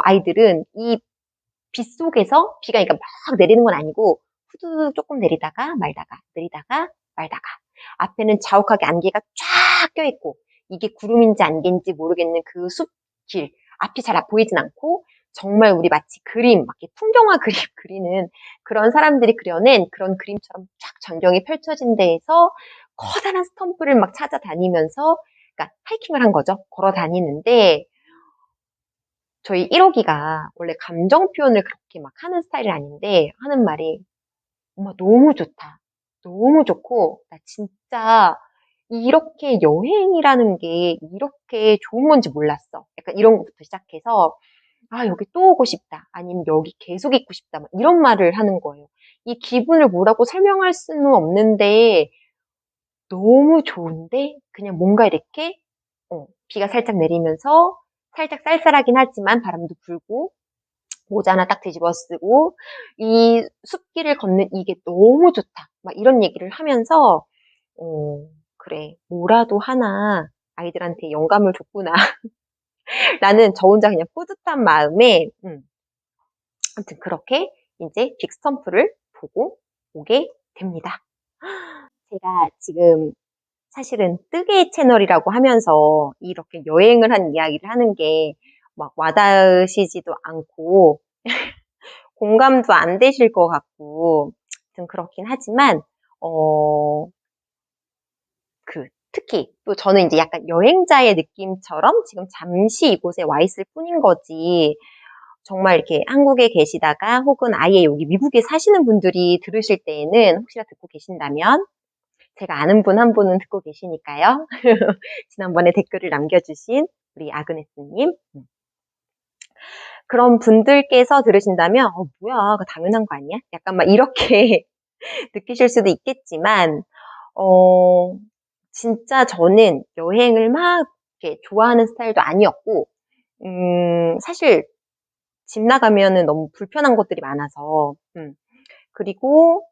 아이들은 이 빗속에서 비가 그러니까 막 내리는 건 아니고 후두둑 조금 내리다가 말다가 내리다가 말다가 앞에는 자욱하게 안개가 쫙 껴있고 이게 구름인지 안개인지 모르겠는 그 숲길 앞이 잘 보이진 않고 정말 우리 마치 그림 막 이렇게 풍경화 그림 그리는 그런 사람들이 그려낸 그런 그림처럼 쫙 전경이 펼쳐진 데에서 커다란 스탬프를 막 찾아다니면서 그러니까 하이킹을 한 거죠. 걸어 다니는데 저희 1호기가 원래 감정 표현을 그렇게 막 하는 스타일이 아닌데 하는 말이 엄마 너무 좋다. 너무 좋고 나 진짜 이렇게 여행이라는 게 이렇게 좋은 건지 몰랐어. 약간 이런 것부터 시작해서 여기 또 오고 싶다. 아니면 여기 계속 있고 싶다. 막 이런 말을 하는 거예요. 이 기분을 뭐라고 설명할 수는 없는데 너무 좋은데 그냥 뭔가 이렇게 비가 살짝 내리면서 살짝 쌀쌀하긴 하지만 바람도 불고 모자 하나 딱 뒤집어 쓰고 이 숲길을 걷는 이게 너무 좋다. 막 이런 얘기를 하면서 그래 뭐라도 하나 아이들한테 영감을 줬구나. 라는 저 혼자 그냥 뿌듯한 마음에 아무튼 그렇게 이제 빅스텀프를 보고 오게 됩니다. 제가 지금 사실은 뜨개 채널이라고 하면서 이렇게 여행을 한 이야기를 하는 게 막 와닿으시지도 않고 공감도 안 되실 것 같고 좀 그렇긴 하지만 어, 특히 또 저는 이제 약간 여행자의 느낌처럼 지금 잠시 이곳에 와 있을 뿐인 거지 정말 이렇게 한국에 계시다가 혹은 아예 여기 미국에 사시는 분들이 들으실 때에는 혹시나 듣고 계신다면 제가 아는 분 한 분은 듣고 계시니까요. 지난번에 댓글을 남겨주신 우리 아그네스님. 그런 분들께서 들으신다면, 뭐야, 그 당연한 거 아니야? 약간 막 이렇게 느끼실 수도 있겠지만, 어, 진짜 저는 여행을 막 이렇게 좋아하는 스타일도 아니었고, 사실 집 나가면은 너무 불편한 것들이 많아서, 그리고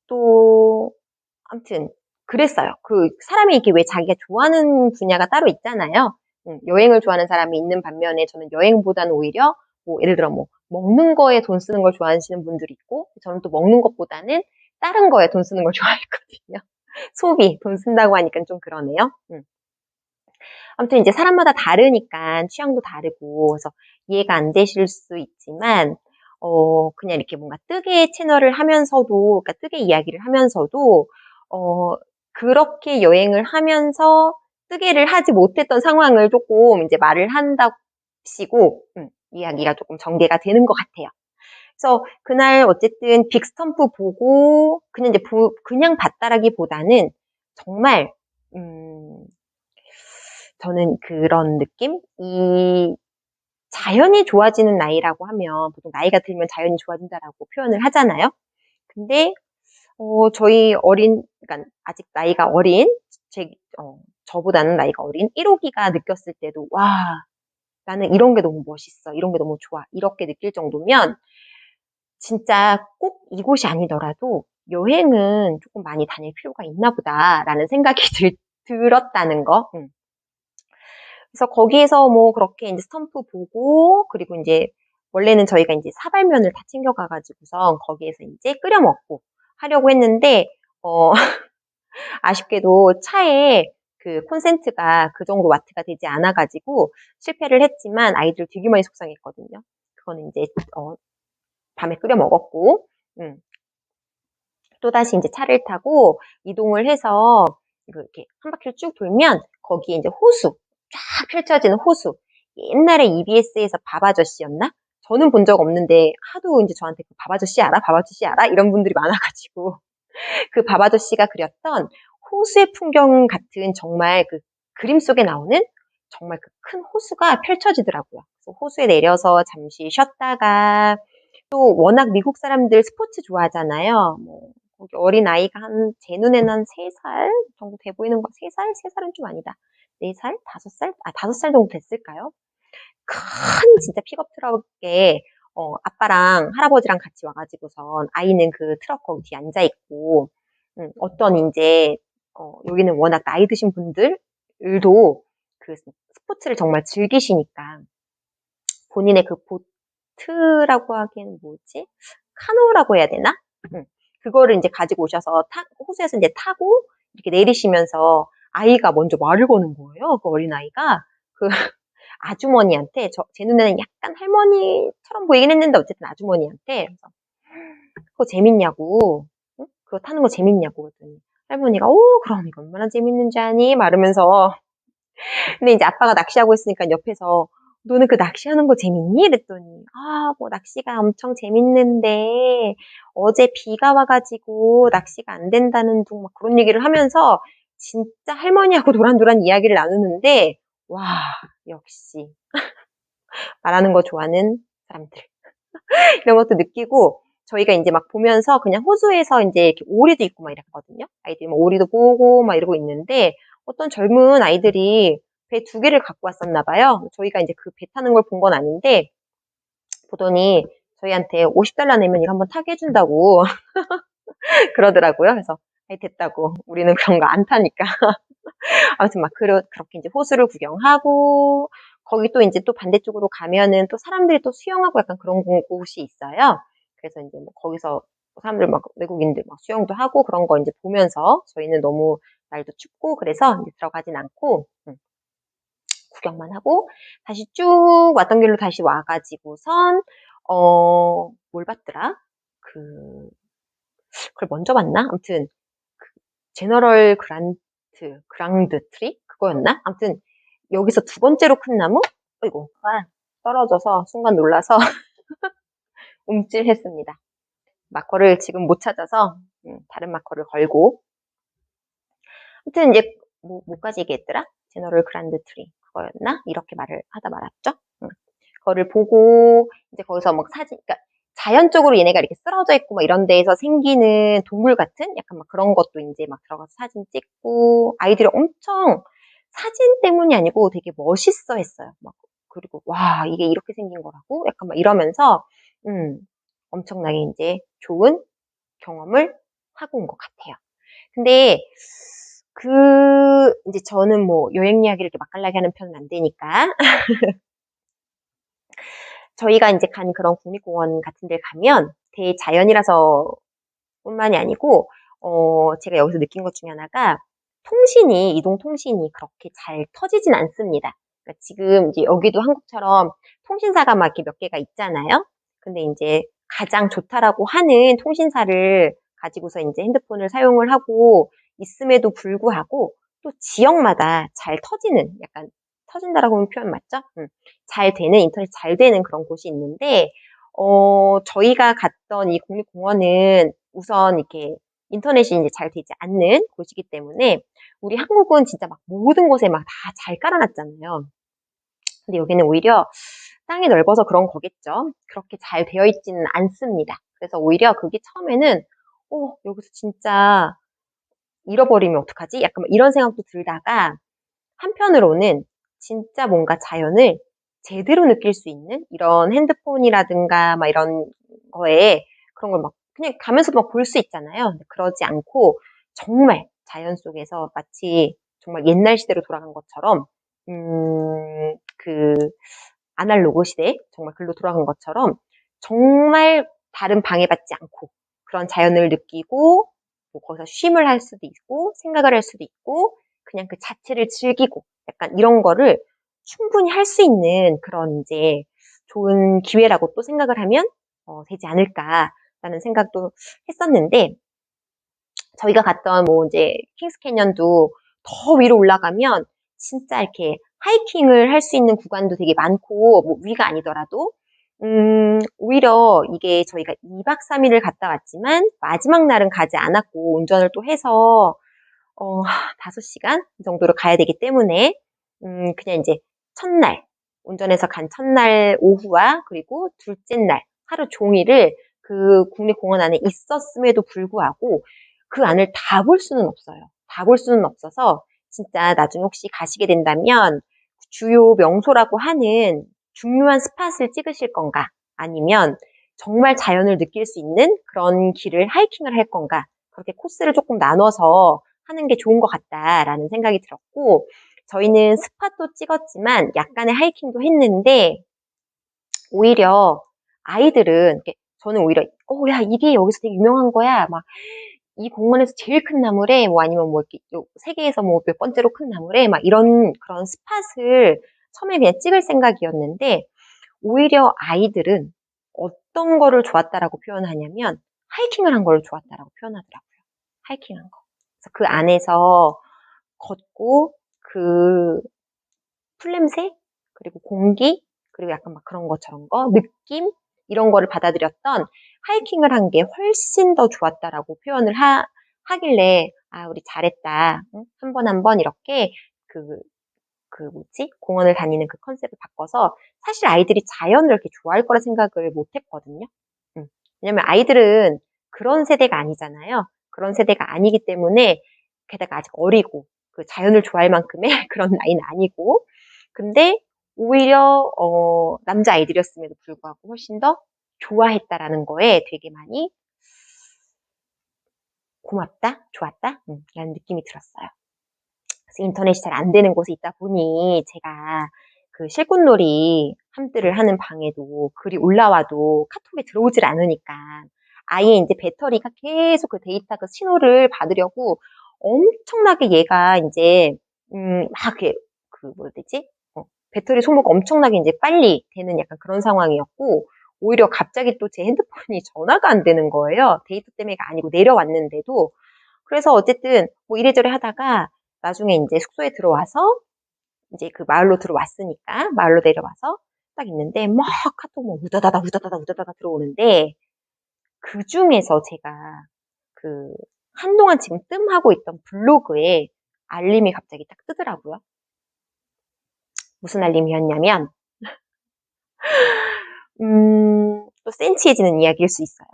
또 아무튼 그랬어요. 그 사람이 이렇게 왜 자기가 좋아하는 분야가 따로 있잖아요. 여행을 좋아하는 사람이 있는 반면에 저는 여행보다는 오히려 뭐 예를 들어 뭐 먹는 거에 돈 쓰는 걸 좋아하시는 분들이 있고 저는 또 먹는 것보다는 다른 거에 돈 쓰는 걸 좋아했거든요. 소비, 돈 쓴다고 하니까 좀 그러네요. 아무튼 이제 사람마다 다르니까 취향도 다르고 그래서 이해가 안 되실 수 있지만 그냥 이렇게 뭔가 뜨개 채널을 하면서도 그러니까 뜨개 이야기를 하면서도 그렇게 여행을 하면서 뜨개를 하지 못했던 상황을 조금 이제 말을 한답시고 이야기가 조금 전개가 되는 것 같아요. 그래서 그날 어쨌든 빅스텀프 보고 그냥 이제 그냥 봤다라기보다는 정말 저는 그런 느낌? 자연이 좋아지는 나이라고 하면 보통 나이가 들면 자연이 좋아진다라고 표현을 하잖아요. 근데 저희 그러니까 아직 나이가 어린 저보다는 나이가 어린 1호기가 느꼈을 때도 와 나는 이런 게 너무 멋있어, 이런 게 너무 좋아 이렇게 느낄 정도면 진짜 꼭 이곳이 아니더라도 여행은 조금 많이 다닐 필요가 있나 보다라는 생각이 들었다는 거. 그래서 거기에서 뭐 그렇게 이제 스탬프 보고 그리고 이제 원래는 저희가 이제 사발면을 다 챙겨가가지고서 거기에서 이제 끓여 먹고 하려고 했는데 아쉽게도 차에 그 콘센트가 그 정도 와트가 되지 않아가지고 실패를 했지만 아이들 되게 많이 속상했거든요. 그거는 이제 밤에 끓여 먹었고 또다시 이제 차를 타고 이동을 해서 이렇게 한 바퀴를 쭉 돌면 거기에 이제 호수 쫙 펼쳐지는 호수. 옛날에 EBS에서 밥아저씨였나? 저는 본 적 없는데 하도 이제 저한테 그 밥아저씨 알아? 밥아저씨 알아? 이런 분들이 많아가지고 그 밥아저씨가 그렸던 호수의 풍경 같은 정말 그 그림 속에 나오는 정말 그 큰 호수가 펼쳐지더라고요. 그래서 호수에 내려서 잠시 쉬었다가 또 워낙 미국 사람들 스포츠 좋아하잖아요. 뭐 거기 어린 아이가 제 눈에는 한 3살 정도 돼 보이는 거, 3살? 3살은 좀 아니다. 4살? 5살? 5살 정도 됐을까요? 큰 진짜 픽업 트럭에 아빠랑 할아버지랑 같이 와가지고선 아이는 그 트럭 거기 뒤에 앉아 있고 어떤 이제 여기는 워낙 나이 드신 분들도 그 스포츠를 정말 즐기시니까 본인의 그 보트라고 하기에는 뭐지? 카누라고 해야 되나? 그거를 이제 가지고 오셔서 호수에서 이제 타고 이렇게 내리시면서 아이가 먼저 말을 거는 거예요. 그 어린아이가. 그 아주머니한테, 제 눈에는 약간 할머니처럼 보이긴 했는데 어쨌든 아주머니한테 그거 재밌냐고, 응? 그거 타는 거 재밌냐고 그랬더니 할머니가 그럼 이거 얼마나 재밌는지 아니? 말하면서 근데 이제 아빠가 낚시하고 있으니까 옆에서 너는 그 낚시하는 거 재밌니? 이랬더니 뭐 낚시가 엄청 재밌는데 어제 비가 와가지고 낚시가 안 된다는 둥 막 그런 얘기를 하면서 진짜 할머니하고 도란도란 이야기를 나누는데 와 역시 말하는 거 좋아하는 사람들 이런 것도 느끼고 저희가 이제 막 보면서 그냥 호수에서 이제 이렇게 오리도 있고 막 이랬거든요. 아이들이 막 오리도 보고 막 이러고 있는데 어떤 젊은 아이들이 배 두 개를 갖고 왔었나 봐요. 저희가 이제 그 배 타는 걸 본 건 아닌데 보더니 저희한테 $50 내면 이거 한번 타게 해준다고 그러더라고요. 그래서 아이 됐다고 우리는 그런 거 안 타니까. 아무튼 막 그렇게 이제 호수를 구경하고 거기 또 이제 또 반대쪽으로 가면은 또 사람들이 또 수영하고 약간 그런 곳이 있어요. 그래서 이제 뭐 거기서 사람들 막 외국인들 막 수영도 하고 그런 거 이제 보면서 저희는 너무 날도 춥고 그래서 이제 들어가진 않고 구경만 하고 다시 쭉 왔던 길로 다시 와가지고선 뭘 봤더라? 그걸 먼저 봤나? 아무튼 제너럴 그랑드 트리 그거였나? 아무튼 여기서 두 번째로 큰 나무? 어이고 떨어져서 순간 놀라서 움찔했습니다. 마커를 지금 못 찾아서 다른 마커를 걸고 아무튼 이제 뭐까지 얘기했더라? 제너럴 그란드 트리 그거였나? 이렇게 말을 하다 말았죠. 그거를 보고 이제 거기서 막 그러니까 자연적으로 얘네가 이렇게 쓰러져 있고 막 이런 데에서 생기는 동물 같은 약간 막 그런 것도 이제 막 들어가서 사진 찍고 아이들이 엄청 사진 때문이 아니고 되게 멋있어 했어요. 막 그리고 와 이게 이렇게 생긴 거라고 약간 막 이러면서 엄청나게 이제 좋은 경험을 하고 온 것 같아요. 근데 이제 저는 뭐 여행 이야기를 이렇게 맛깔나게 하는 편은 안 되니까 저희가 이제 간 그런 국립공원 같은 데 가면 대자연이라서 뿐만이 아니고 제가 여기서 느낀 것 중에 하나가 이동 통신이 그렇게 잘 터지진 않습니다. 그러니까 지금 이제 여기도 한국처럼 통신사가 막 이렇게 몇 개가 있잖아요. 근데 이제 가장 좋다라고 하는 통신사를 가지고서 이제 핸드폰을 사용을 하고 있음에도 불구하고 또 지역마다 잘 터지는 약간 터진다라고 하면 표현 맞죠? 잘 되는 인터넷 잘 되는 그런 곳이 있는데 저희가 갔던 이 국립공원은 우선 이렇게 인터넷이 이제 잘 되지 않는 곳이기 때문에 우리 한국은 진짜 막 모든 곳에 막 다 잘 깔아놨잖아요. 근데 여기는 오히려 땅이 넓어서 그런 거겠죠. 그렇게 잘 되어 있지는 않습니다. 그래서 오히려 그게 처음에는 여기서 진짜 잃어버리면 어떡하지? 약간 이런 생각도 들다가 한편으로는 진짜 뭔가 자연을 제대로 느낄 수 있는 이런 핸드폰이라든가 막 이런 거에 그런 걸 막 그냥 가면서도 막 볼 수 있잖아요. 근데 그러지 않고 정말 자연 속에서 마치 정말 옛날 시대로 돌아간 것처럼 그 아날로그 시대 정말 글로 돌아간 것처럼 정말 다른 방해받지 않고 그런 자연을 느끼고 뭐 거기서 쉼을 할 수도 있고 생각을 할 수도 있고 그냥 그 자체를 즐기고 약간 이런 거를 충분히 할 수 있는 그런 이제 좋은 기회라고 또 생각을 하면 되지 않을까라는 생각도 했었는데 저희가 갔던 뭐 이제 킹스 캐년도 더 위로 올라가면 진짜 이렇게 하이킹을 할 수 있는 구간도 되게 많고 뭐 위가 아니더라도 오히려 이게 저희가 2박 3일을 갔다 왔지만 마지막 날은 가지 않았고 운전을 또 해서 5시간 정도로 가야 되기 때문에 그냥 이제 첫날 운전해서 간 첫날 오후와 그리고 둘째 날 하루 종일을 그 국립공원 안에 있었음에도 불구하고 그 안을 다 볼 수는 없어요. 다 볼 수는 없어서 진짜 나중에 혹시 가시게 된다면 주요 명소라고 하는 중요한 스팟을 찍으실 건가 아니면 정말 자연을 느낄 수 있는 그런 길을 하이킹을 할 건가 그렇게 코스를 조금 나눠서 하는 게 좋은 것 같다라는 생각이 들었고 저희는 스팟도 찍었지만 약간의 하이킹도 했는데 오히려 아이들은 저는 오히려 야 이게 여기서 되게 유명한 거야 막 이 공원에서 제일 큰 나무래 뭐 아니면 뭐 이렇게 세계에서 뭐 몇 번째로 큰 나무래 막 이런 그런 스팟을 처음에 그냥 찍을 생각이었는데 오히려 아이들은 어떤 거를 좋았다라고 표현하냐면 하이킹을 한 걸 좋았다라고 표현하더라고요. 하이킹한 거. 그래서 그 안에서 걷고 그 풀냄새 그리고 공기 그리고 약간 막 그런 것처럼 느낌 이런 거를 받아들였던 하이킹을 한 게 훨씬 더 좋았다라고 표현을 하길래 우리 잘했다. 응? 한 번 한 번 이렇게 공원을 다니는 그 컨셉을 바꿔서 사실 아이들이 자연을 이렇게 좋아할 거라 생각을 못 했거든요. 왜냐면 아이들은 그런 세대가 아니잖아요. 그런 세대가 아니기 때문에 게다가 아직 어리고 그 자연을 좋아할 만큼의 그런 나이는 아니고 근데 오히려 남자아이들이었음에도 불구하고 훨씬 더 좋아했다라는 거에 되게 많이 고맙다, 좋았다, 라는 느낌이 들었어요. 그래서 인터넷이 잘 안 되는 곳에 있다 보니 제가 그 실꽃놀이 함들을 하는 방에도 글이 올라와도 카톡이 들어오질 않으니까 아예 이제 배터리가 계속 그 데이터 그 신호를 받으려고 엄청나게 얘가 이제 막 이렇게 그 뭐라 해야 되지? 배터리 소모가 엄청나게 이제 빨리 되는 약간 그런 상황이었고 오히려 갑자기 또 제 핸드폰이 전화가 안 되는 거예요. 데이터 때문에가 아니고 내려왔는데도 그래서 어쨌든 뭐 이래저래 하다가 나중에 이제 숙소에 들어와서 이제 그 마을로 들어왔으니까 마을로 내려와서 딱 있는데 막 카톡 뭐 우다다다 우다다다 우다다다 들어오는데 그 중에서 제가 그 한동안 지금 뜸하고 있던 블로그에 알림이 갑자기 딱 뜨더라고요. 무슨 알림이었냐면 또 센치해지는 이야기일 수 있어요.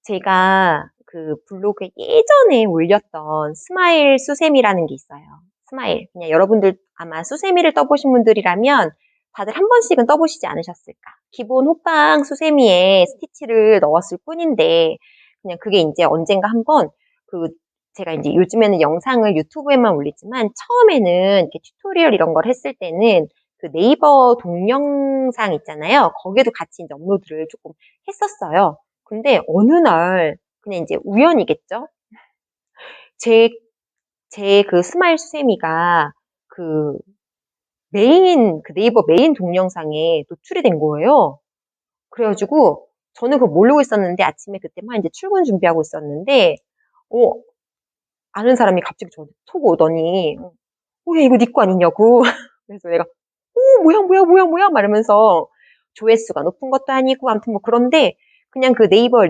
제가 그 블로그에 예전에 올렸던 스마일 수세미라는 게 있어요. 스마일. 그냥 여러분들 아마 수세미를 떠보신 분들이라면 다들 한 번씩은 떠보시지 않으셨을까. 기본 호빵 수세미에 스티치를 넣었을 뿐인데 그냥 그게 이제 언젠가 한번 그 제가 이제 요즘에는 영상을 유튜브에만 올리지만 처음에는 이렇게 튜토리얼 이런 걸 했을 때는 그 네이버 동영상 있잖아요. 거기에도 같이 이제 업로드를 조금 했었어요. 근데 어느 날 그냥 이제 우연이겠죠. 제 그 스마일 수세미가 그 그 네이버 메인 동영상에 노출이 된 거예요. 그래가지고 저는 그거 모르고 있었는데 아침에 그때 막 이제 출근 준비하고 있었는데 어, 아는 사람이 갑자기 저한테 톡 오더니 야 이거 네 거 아니냐고. 그래서 내가 뭐야 뭐야 뭐야 뭐야 말하면서 조회수가 높은 것도 아니고 아무튼 뭐 그런데 그냥 그 네이버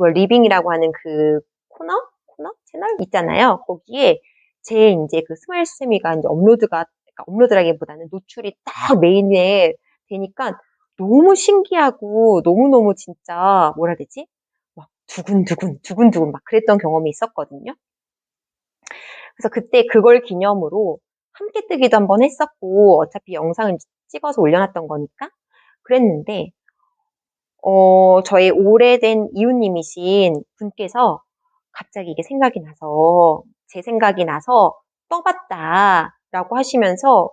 리빙이라고 하는 그 코너 채널 있잖아요. 거기에 제 이제 그 스마일 수세미가 이제 그러니까 업로드라기보다는 노출이 딱 메인에 되니까 너무 신기하고 너무너무 진짜 뭐라 해야 되지? 막 두근두근 막 그랬던 경험이 있었거든요. 그래서 그때 그걸 기념으로 함께 뜨기도 한번 했었고 어차피 영상을 찍어서 올려놨던 거니까 그랬는데 저의 오래된 이웃님이신 분께서 갑자기 이게 생각이 나서 제 생각이 나서 떠봤다라고 하시면서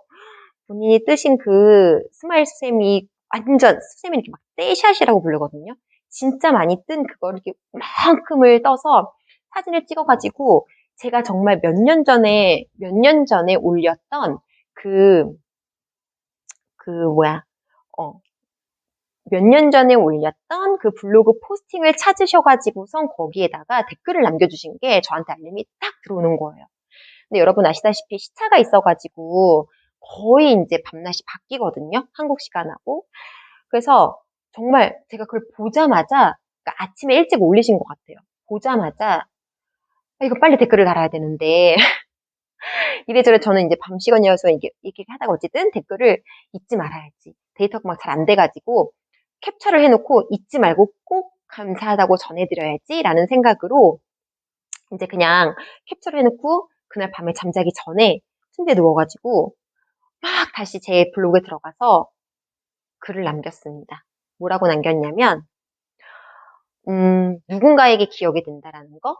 본인이 뜨신 그 스마일 수세미 완전 수세미 이렇게 막 떼샷이라고 부르거든요. 진짜 많이 뜬 그걸 이렇게 만큼을 떠서 사진을 찍어가지고 제가 정말 몇 년 전에 올렸던 뭐야, 몇 년 전에 올렸던 그 블로그 포스팅을 찾으셔가지고선 거기에다가 댓글을 남겨주신 게 저한테 알림이 딱 들어오는 거예요. 근데 여러분 아시다시피 시차가 있어가지고 거의 이제 밤낮이 바뀌거든요. 한국 시간하고. 그래서 정말 제가 그걸 보자마자, 그러니까 아침에 일찍 올리신 것 같아요. 보자마자, 이거 빨리 댓글을 달아야 되는데, 이래저래 저는 이제 밤 시간이어서 이렇게 하다가 어쨌든 댓글을 잊지 말아야지. 데이터가 막 잘 안 돼가지고, 캡처를 해놓고 잊지 말고 꼭 감사하다고 전해드려야지 라는 생각으로 이제 그냥 캡처를 해놓고 그날 밤에 잠자기 전에 침대에 누워가지고 막 다시 제 블로그에 들어가서 글을 남겼습니다. 뭐라고 남겼냐면 누군가에게 기억이 된다라는 거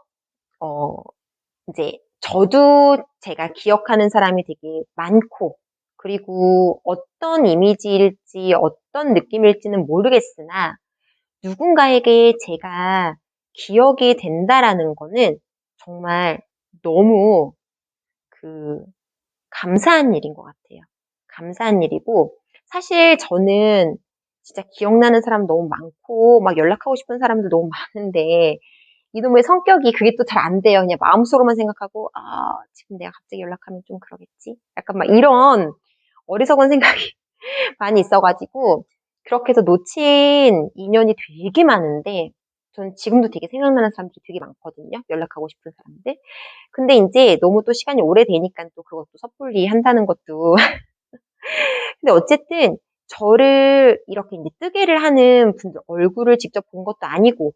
이제 저도 제가 기억하는 사람이 되게 많고 그리고 어떤 이미지일지 어떤 느낌일지는 모르겠으나 누군가에게 제가 기억이 된다라는 거는 정말 너무 그 감사한 일인 것 같아요. 감사한 일이고 사실 저는 진짜 기억나는 사람 너무 많고 막 연락하고 싶은 사람도 너무 많은데 이놈의 성격이 그게 또 잘 안 돼요. 그냥 마음속으로만 생각하고 지금 내가 갑자기 연락하면 좀 그러겠지? 약간 막 이런 어리석은 생각이 많이 있어가지고 그렇게 해서 놓친 인연이 되게 많은데 저는 지금도 되게 생각나는 사람들이 되게 많거든요. 연락하고 싶은 사람들. 근데 이제 너무 또 시간이 오래되니까 또 그것도 섣불리 한다는 것도 근데 어쨌든 저를 이렇게 이제 뜨개를 하는 분들 얼굴을 직접 본 것도 아니고,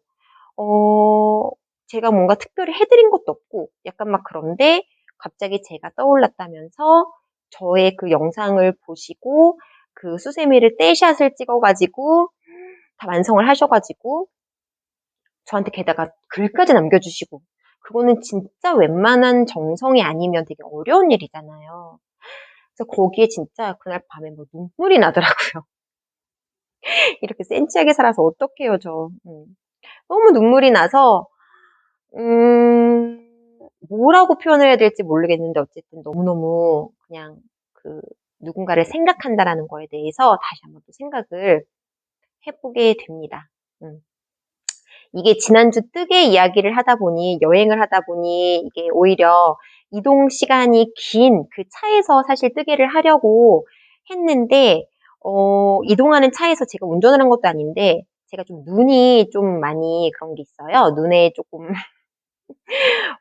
제가 뭔가 특별히 해드린 것도 없고, 약간 막 그런데 갑자기 제가 떠올랐다면서 저의 그 영상을 보시고, 그 수세미를 떼샷을 찍어가지고, 다 완성을 하셔가지고, 저한테 게다가 글까지 남겨주시고, 그거는 진짜 웬만한 정성이 아니면 되게 어려운 일이잖아요. 그래서 거기에 진짜 그날 밤에 뭐 눈물이 나더라고요. 이렇게 센치하게 살아서 어떡해요, 저. 너무 눈물이 나서, 음, 뭐라고 표현을 해야 될지 모르겠는데, 어쨌든 너무너무 그냥 그 누군가를 생각한다라는 거에 대해서 다시 한번 또 생각을 해보게 됩니다. 음. 이게 지난주 뜨개 이야기를 하다 보니, 여행을 하다 보니, 이게 오히려 이동 시간이 긴 그 차에서 사실 뜨개를 하려고 했는데, 이동하는 차에서 제가 운전을 한 것도 아닌데, 제가 좀 눈이 좀 많이 그런 게 있어요. 눈에 조금,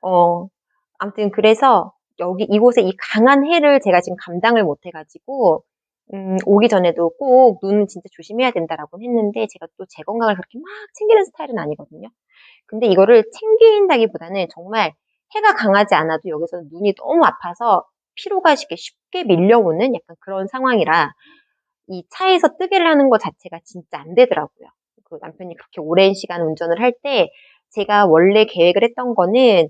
어, 아무튼 그래서 이곳에 이 강한 해를 제가 지금 감당을 못 해가지고, 오기 전에도 꼭 눈 진짜 조심해야 된다라고 했는데, 제가 또 제 건강을 그렇게 막 챙기는 스타일은 아니거든요. 근데 이거를 챙긴다기보다는 정말 해가 강하지 않아도 여기서 눈이 너무 아파서 피로가 쉽게 밀려오는 약간 그런 상황이라 이 차에서 뜨개를 하는 것 자체가 진짜 안 되더라고요. 그 남편이 그렇게 오랜 시간 운전을 할 때 제가 원래 계획을 했던 거는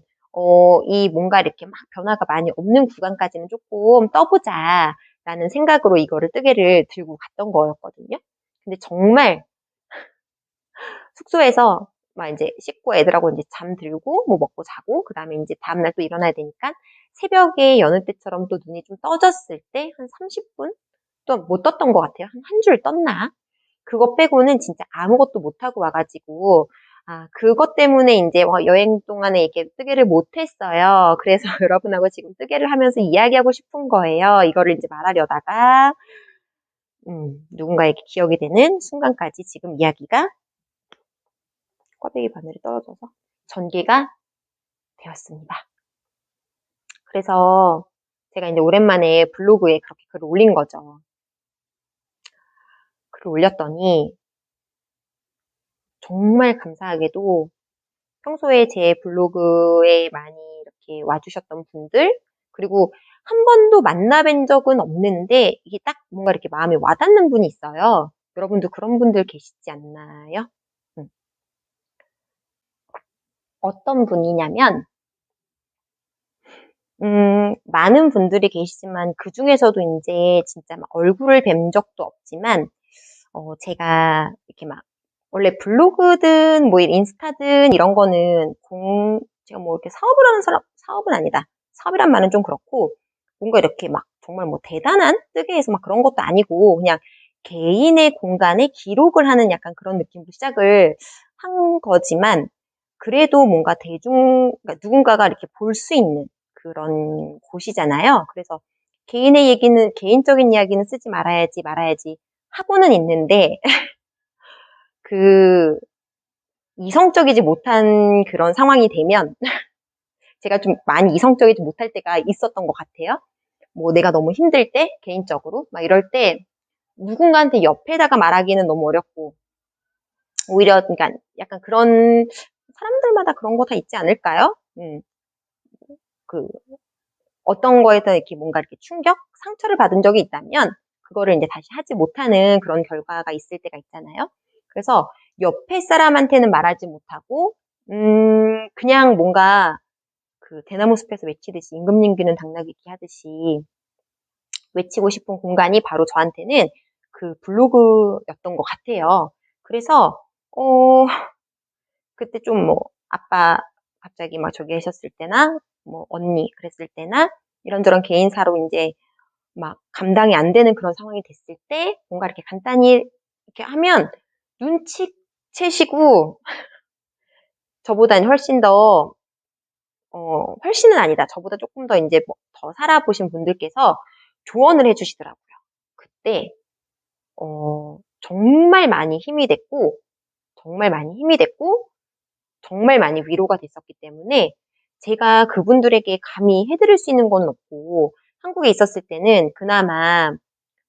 이 뭔가 이렇게 막 변화가 많이 없는 구간까지는 조금 떠보자라는 생각으로 이거를 뜨개를 들고 갔던 거였거든요. 근데 정말 숙소에서 막 이제 씻고 애들하고 이제 잠들고 뭐 먹고 자고 그다음에 이제 다음날 또 일어나야 되니까 새벽에 여느 때처럼 또 눈이 좀 떠졌을 때 한 30분 또 못 떴던 것 같아요. 한 줄 떴나? 그거 빼고는 진짜 아무것도 못하고 와가지고 그것 때문에 이제 여행 동안에 이렇게 뜨개를 못했어요. 그래서 여러분하고 지금 뜨개를 하면서 이야기하고 싶은 거예요. 이거를 이제 말하려다가 누군가에게 기억이 되는 순간까지 지금 이야기가 꽈배기 바늘이 떨어져서 전개가 되었습니다. 그래서 제가 이제 오랜만에 블로그에 그렇게 글을 올린 거죠. 글을 올렸더니 정말 감사하게도 평소에 제 블로그에 많이 이렇게 와주셨던 분들, 그리고 한 번도 만나뵌 적은 없는데 이게 딱 뭔가 이렇게 마음에 와닿는 분이 있어요. 여러분도 그런 분들 계시지 않나요? 어떤 분이냐면 많은 분들이 계시지만 그 중에서도 이제 진짜 막 얼굴을 뵌 적도 없지만 제가 이렇게 막 원래 블로그든 뭐 인스타든 이런 거는 제가 뭐 이렇게 사업을 하는 사업은 아니다. 사업이란 말은 좀 그렇고 뭔가 이렇게 막 정말 뭐 대단한 뜨개에서 막 그런 것도 아니고 그냥 개인의 공간에 기록을 하는 약간 그런 느낌으로 시작을 한 거지만 그래도 뭔가 그러니까 누군가가 이렇게 볼 수 있는 그런 곳이잖아요. 그래서 개인적인 이야기는 쓰지 말아야지 하고는 있는데, 그, 이성적이지 못한 그런 상황이 되면, 제가 좀 많이 이성적이지 못할 때가 있었던 것 같아요. 뭐 내가 너무 힘들 때, 개인적으로, 막 이럴 때, 누군가한테 옆에다가 말하기는 너무 어렵고, 오히려, 그러니까 약간 그런, 사람들마다 그런 거 다 있지 않을까요? 그, 어떤 거에서 이렇게 뭔가 이렇게 상처를 받은 적이 있다면, 그거를 이제 다시 하지 못하는 그런 결과가 있을 때가 있잖아요. 그래서 옆에 사람한테는 말하지 못하고, 그냥 뭔가 그 대나무 숲에서 외치듯이 임금님 귀는 당나귀 귀 하듯이 외치고 싶은 공간이 바로 저한테는 그 블로그였던 것 같아요. 그래서, 그때 좀 뭐, 아빠 갑자기 막 저기 하셨을 때나, 뭐, 언니 그랬을 때나, 이런저런 개인사로 이제 막 감당이 안 되는 그런 상황이 됐을 때, 뭔가 이렇게 간단히 이렇게 하면 눈치채시고, 저보다는 훨씬 더, 훨씬은 아니다. 저보다 조금 더 이제 더 살아보신 분들께서 조언을 해주시더라고요. 그때, 정말 많이 힘이 됐고, 정말 많이 힘이 됐고, 정말 많이 위로가 됐었기 때문에 제가 그분들에게 감히 해드릴 수 있는 건 없고 한국에 있었을 때는 그나마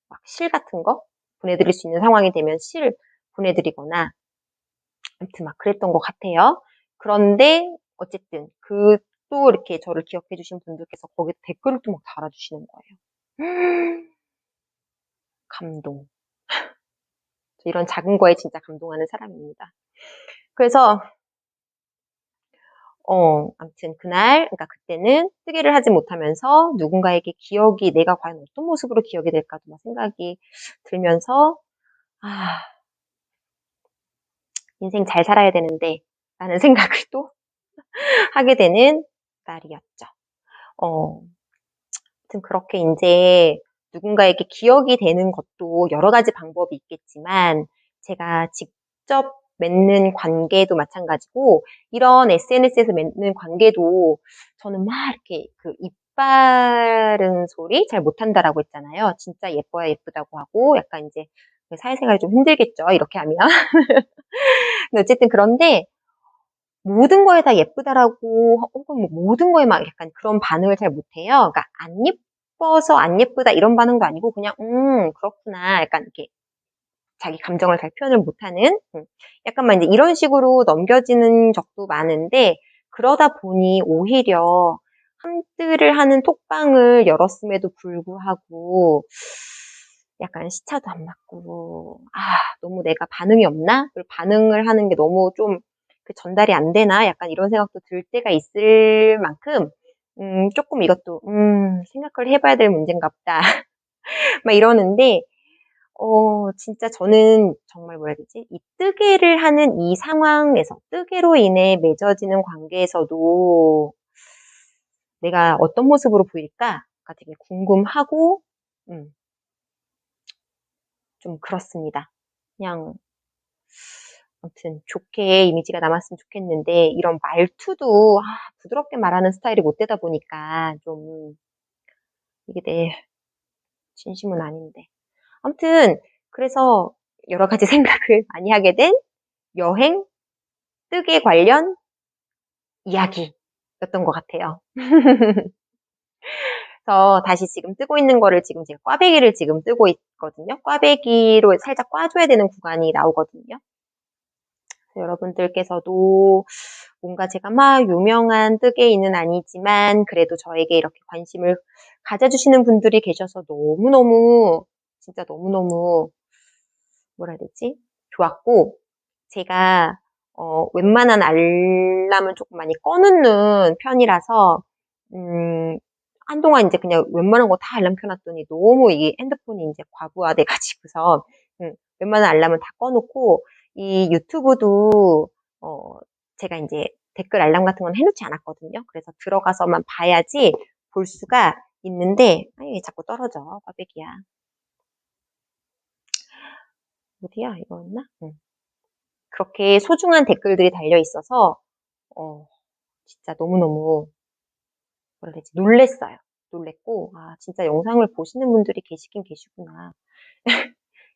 막 실 같은 거 보내드릴 수 있는 상황이 되면 실 보내드리거나 아무튼 막 그랬던 것 같아요. 그런데 어쨌든 또 이렇게 저를 기억해 주신 분들께서 거기에 댓글을 또 막 달아주시는 거예요. 감동. 이런 작은 거에 진짜 감동하는 사람입니다. 그래서 아무튼 그러니까 그때는 뜨개를 하지 못하면서 누군가에게 기억이 내가 과연 어떤 모습으로 기억이 될까도 막 생각이 들면서 인생 잘 살아야 되는데 라는 생각을 또 하게 되는 날이었죠. 아무튼 그렇게 이제 누군가에게 기억이 되는 것도 여러 가지 방법이 있겠지만 제가 직접 맺는 관계도 마찬가지고 이런 SNS에서 맺는 관계도 저는 막 이렇게 입바른 소리 잘 못한다라고 했잖아요. 진짜 예뻐야 예쁘다고 하고 약간 이제 사회생활이 좀 힘들겠죠. 이렇게 하면. 근데 어쨌든 그런데 모든 거에 다 예쁘다라고 혹은 뭐 모든 거에 막 약간 그런 반응을 잘 못해요. 그러니까 안 예뻐서 안 예쁘다 이런 반응도 아니고 그냥 그렇구나 약간 이렇게 자기 감정을 잘 표현을 못하는 약간만 이제 이런 식으로 넘겨지는 적도 많은데 그러다 보니 오히려 함뜨를 하는 톡방을 열었음에도 불구하고 약간 시차도 안 맞고 너무 내가 반응이 없나? 그리고 반응을 하는 게 너무 좀 전달이 안 되나? 약간 이런 생각도 들 때가 있을 만큼 조금 이것도 생각을 해봐야 될 문제인가 보다. 막 이러는데 진짜 저는 정말 뭐라 해야 되지? 이 뜨개를 하는 이 상황에서, 뜨개로 인해 맺어지는 관계에서도 내가 어떤 모습으로 보일까가 되게 궁금하고, 좀 그렇습니다. 그냥, 아무튼 좋게 이미지가 남았으면 좋겠는데, 이런 말투도, 부드럽게 말하는 스타일이 못 되다 보니까 좀, 이게 내 진심은 아닌데. 아무튼, 그래서 여러 가지 생각을 많이 하게 된 여행, 뜨개 관련 이야기였던 것 같아요. 그래서 다시 지금 뜨고 있는 거를 지금 제가 꽈배기를 지금 뜨고 있거든요. 꽈배기로 살짝 꽈줘야 되는 구간이 나오거든요. 여러분들께서도 뭔가 제가 막 유명한 뜨개인은 아니지만 그래도 저에게 이렇게 관심을 가져주시는 분들이 계셔서 너무너무 진짜 너무너무 뭐라 해야 되지? 좋았고 제가 웬만한 알람은 조금 많이 꺼놓는 편이라서 한동안 이제 그냥 웬만한 거 다 알람 켜놨더니 너무 이 핸드폰이 이제 과부하돼 가지고서 웬만한 알람은 다 꺼놓고 이 유튜브도 제가 이제 댓글 알람 같은 건 해놓지 않았거든요. 그래서 들어가서만 봐야지 볼 수가 있는데 왜 자꾸 떨어져 꽈배기야. 어디야 이거였나? 그렇게 소중한 댓글들이 달려 있어서 진짜 너무너무 뭐라 해야 되지? 놀랬어요. 놀랬고 진짜 영상을 보시는 분들이 계시긴 계시구나.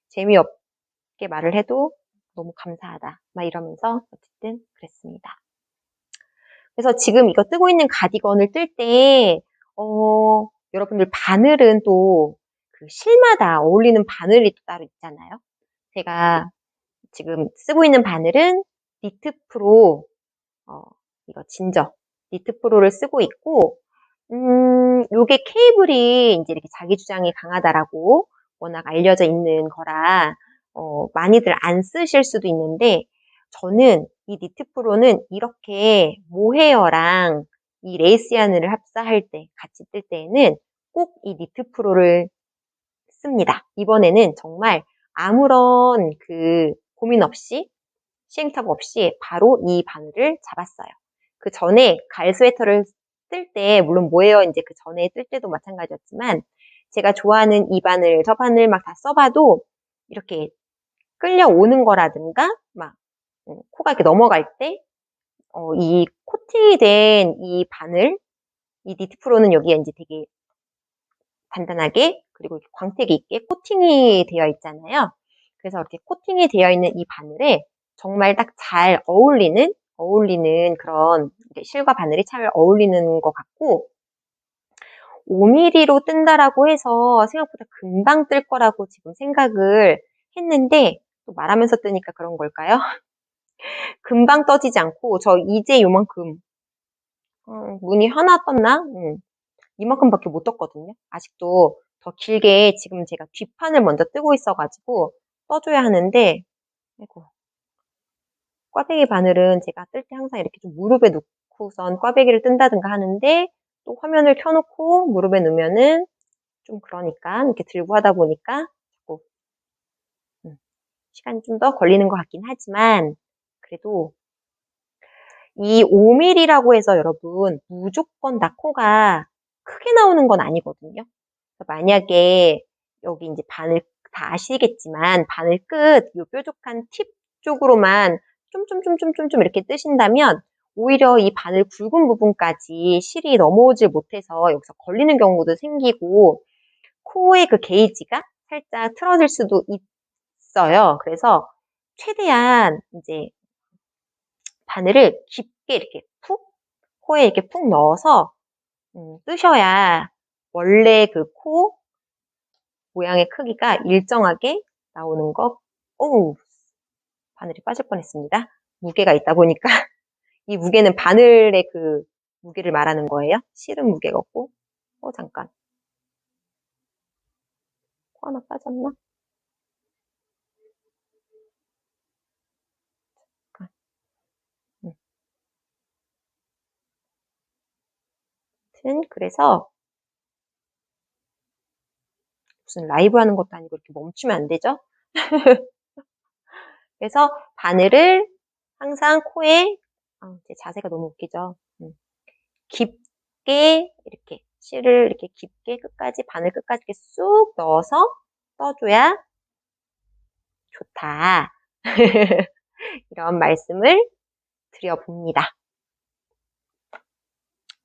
재미없게 말을 해도 너무 감사하다. 막 이러면서 어쨌든 그랬습니다. 그래서 지금 이거 뜨고 있는 가디건을 뜰 때, 여러분들 바늘은 또 그 실마다 어울리는 바늘이 또 따로 있잖아요. 제가 지금 쓰고 있는 바늘은 니트 프로, 이거 진저, 니트 프로를 쓰고 있고, 요게 케이블이 이제 이렇게 자기 주장이 강하다라고 워낙 알려져 있는 거라, 많이들 안 쓰실 수도 있는데, 저는 이 니트 프로는 이렇게 모헤어랑 이 레이스 야는을 합사할 때, 같이 뜰 때에는 꼭 이 니트 프로를 씁니다. 이번에는 정말 아무런 고민 없이, 시행착오 없이 바로 이 바늘을 잡았어요. 그 전에 가을 스웨터를 뜰 때, 물론 모헤어 이제 그 전에 뜰 때도 마찬가지였지만, 제가 좋아하는 이 바늘, 저 바늘 막 다 써봐도 이렇게 끌려오는 거라든가, 막, 코가 이렇게 넘어갈 때, 이 코팅이 된 이 바늘, 이 니트 프로는 여기에 이제 되게 단단하게, 그리고 광택이 있게 코팅이 되어 있잖아요. 그래서 이렇게 코팅이 되어 있는 이 바늘에 정말 딱 잘 어울리는 그런 실과 바늘이 잘 어울리는 것 같고 5mm로 뜬다라고 해서 생각보다 금방 뜰 거라고 지금 생각을 했는데 또 말하면서 뜨니까 그런 걸까요? 금방 떠지지 않고 저 이제 요만큼 무늬 하나 떴나? 이만큼밖에 못 떴거든요. 아직도 더 길게 지금 제가 뒷판을 먼저 뜨고 있어가지고 떠줘야 하는데 아이고, 꽈배기 바늘은 제가 뜰 때 항상 이렇게 좀 무릎에 놓고선 꽈배기를 뜬다든가 하는데 또 화면을 켜놓고 무릎에 놓으면은 좀 그러니까 이렇게 들고 하다 보니까 자꾸 시간이 좀 더 걸리는 것 같긴 하지만 그래도 이 5mm라고 해서 여러분 무조건 다 코가 크게 나오는 건 아니거든요. 만약에 여기 이제 바늘 다 아시겠지만 바늘 끝, 요 뾰족한 팁 쪽으로만 좀 이렇게 뜨신다면 오히려 이 바늘 굵은 부분까지 실이 넘어오질 못해서 여기서 걸리는 경우도 생기고 코의 그 게이지가 살짝 틀어질 수도 있어요. 그래서 최대한 이제 바늘을 깊게 이렇게 푹 코에 이렇게 푹 넣어서 뜨셔야 원래 그 코 모양의 크기가 일정하게 나오는 거. 오우, 바늘이 빠질 뻔했습니다. 무게가 있다 보니까 이 무게는 바늘의 그 무게를 말하는 거예요. 실은 무게가 없고. 잠깐. 코 하나 빠졌나? 잠깐. 아무튼 그래서 무슨 라이브 하는 것도 아니고 이렇게 멈추면 안 되죠? 그래서 바늘을 항상 코에 제 자세가 너무 웃기죠. 깊게 이렇게 실을 이렇게 깊게 끝까지 바늘 끝까지 이렇게 쑥 넣어서 떠줘야 좋다. 이런 말씀을 드려봅니다.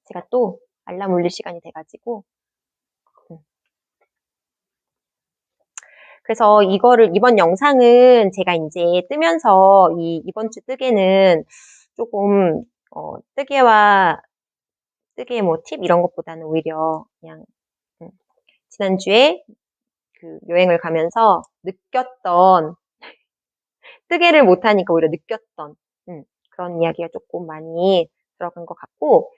제가 또 알람 울릴 시간이 돼가지고 그래서 이번 영상은 제가 이제 뜨면서 이번 주 뜨개는 조금 뜨개 뭐 팁 이런 것보다는 오히려 그냥 지난주에 그 여행을 가면서 느꼈던 뜨개를 못하니까 오히려 느꼈던 그런 이야기가 조금 많이 들어간 것 같고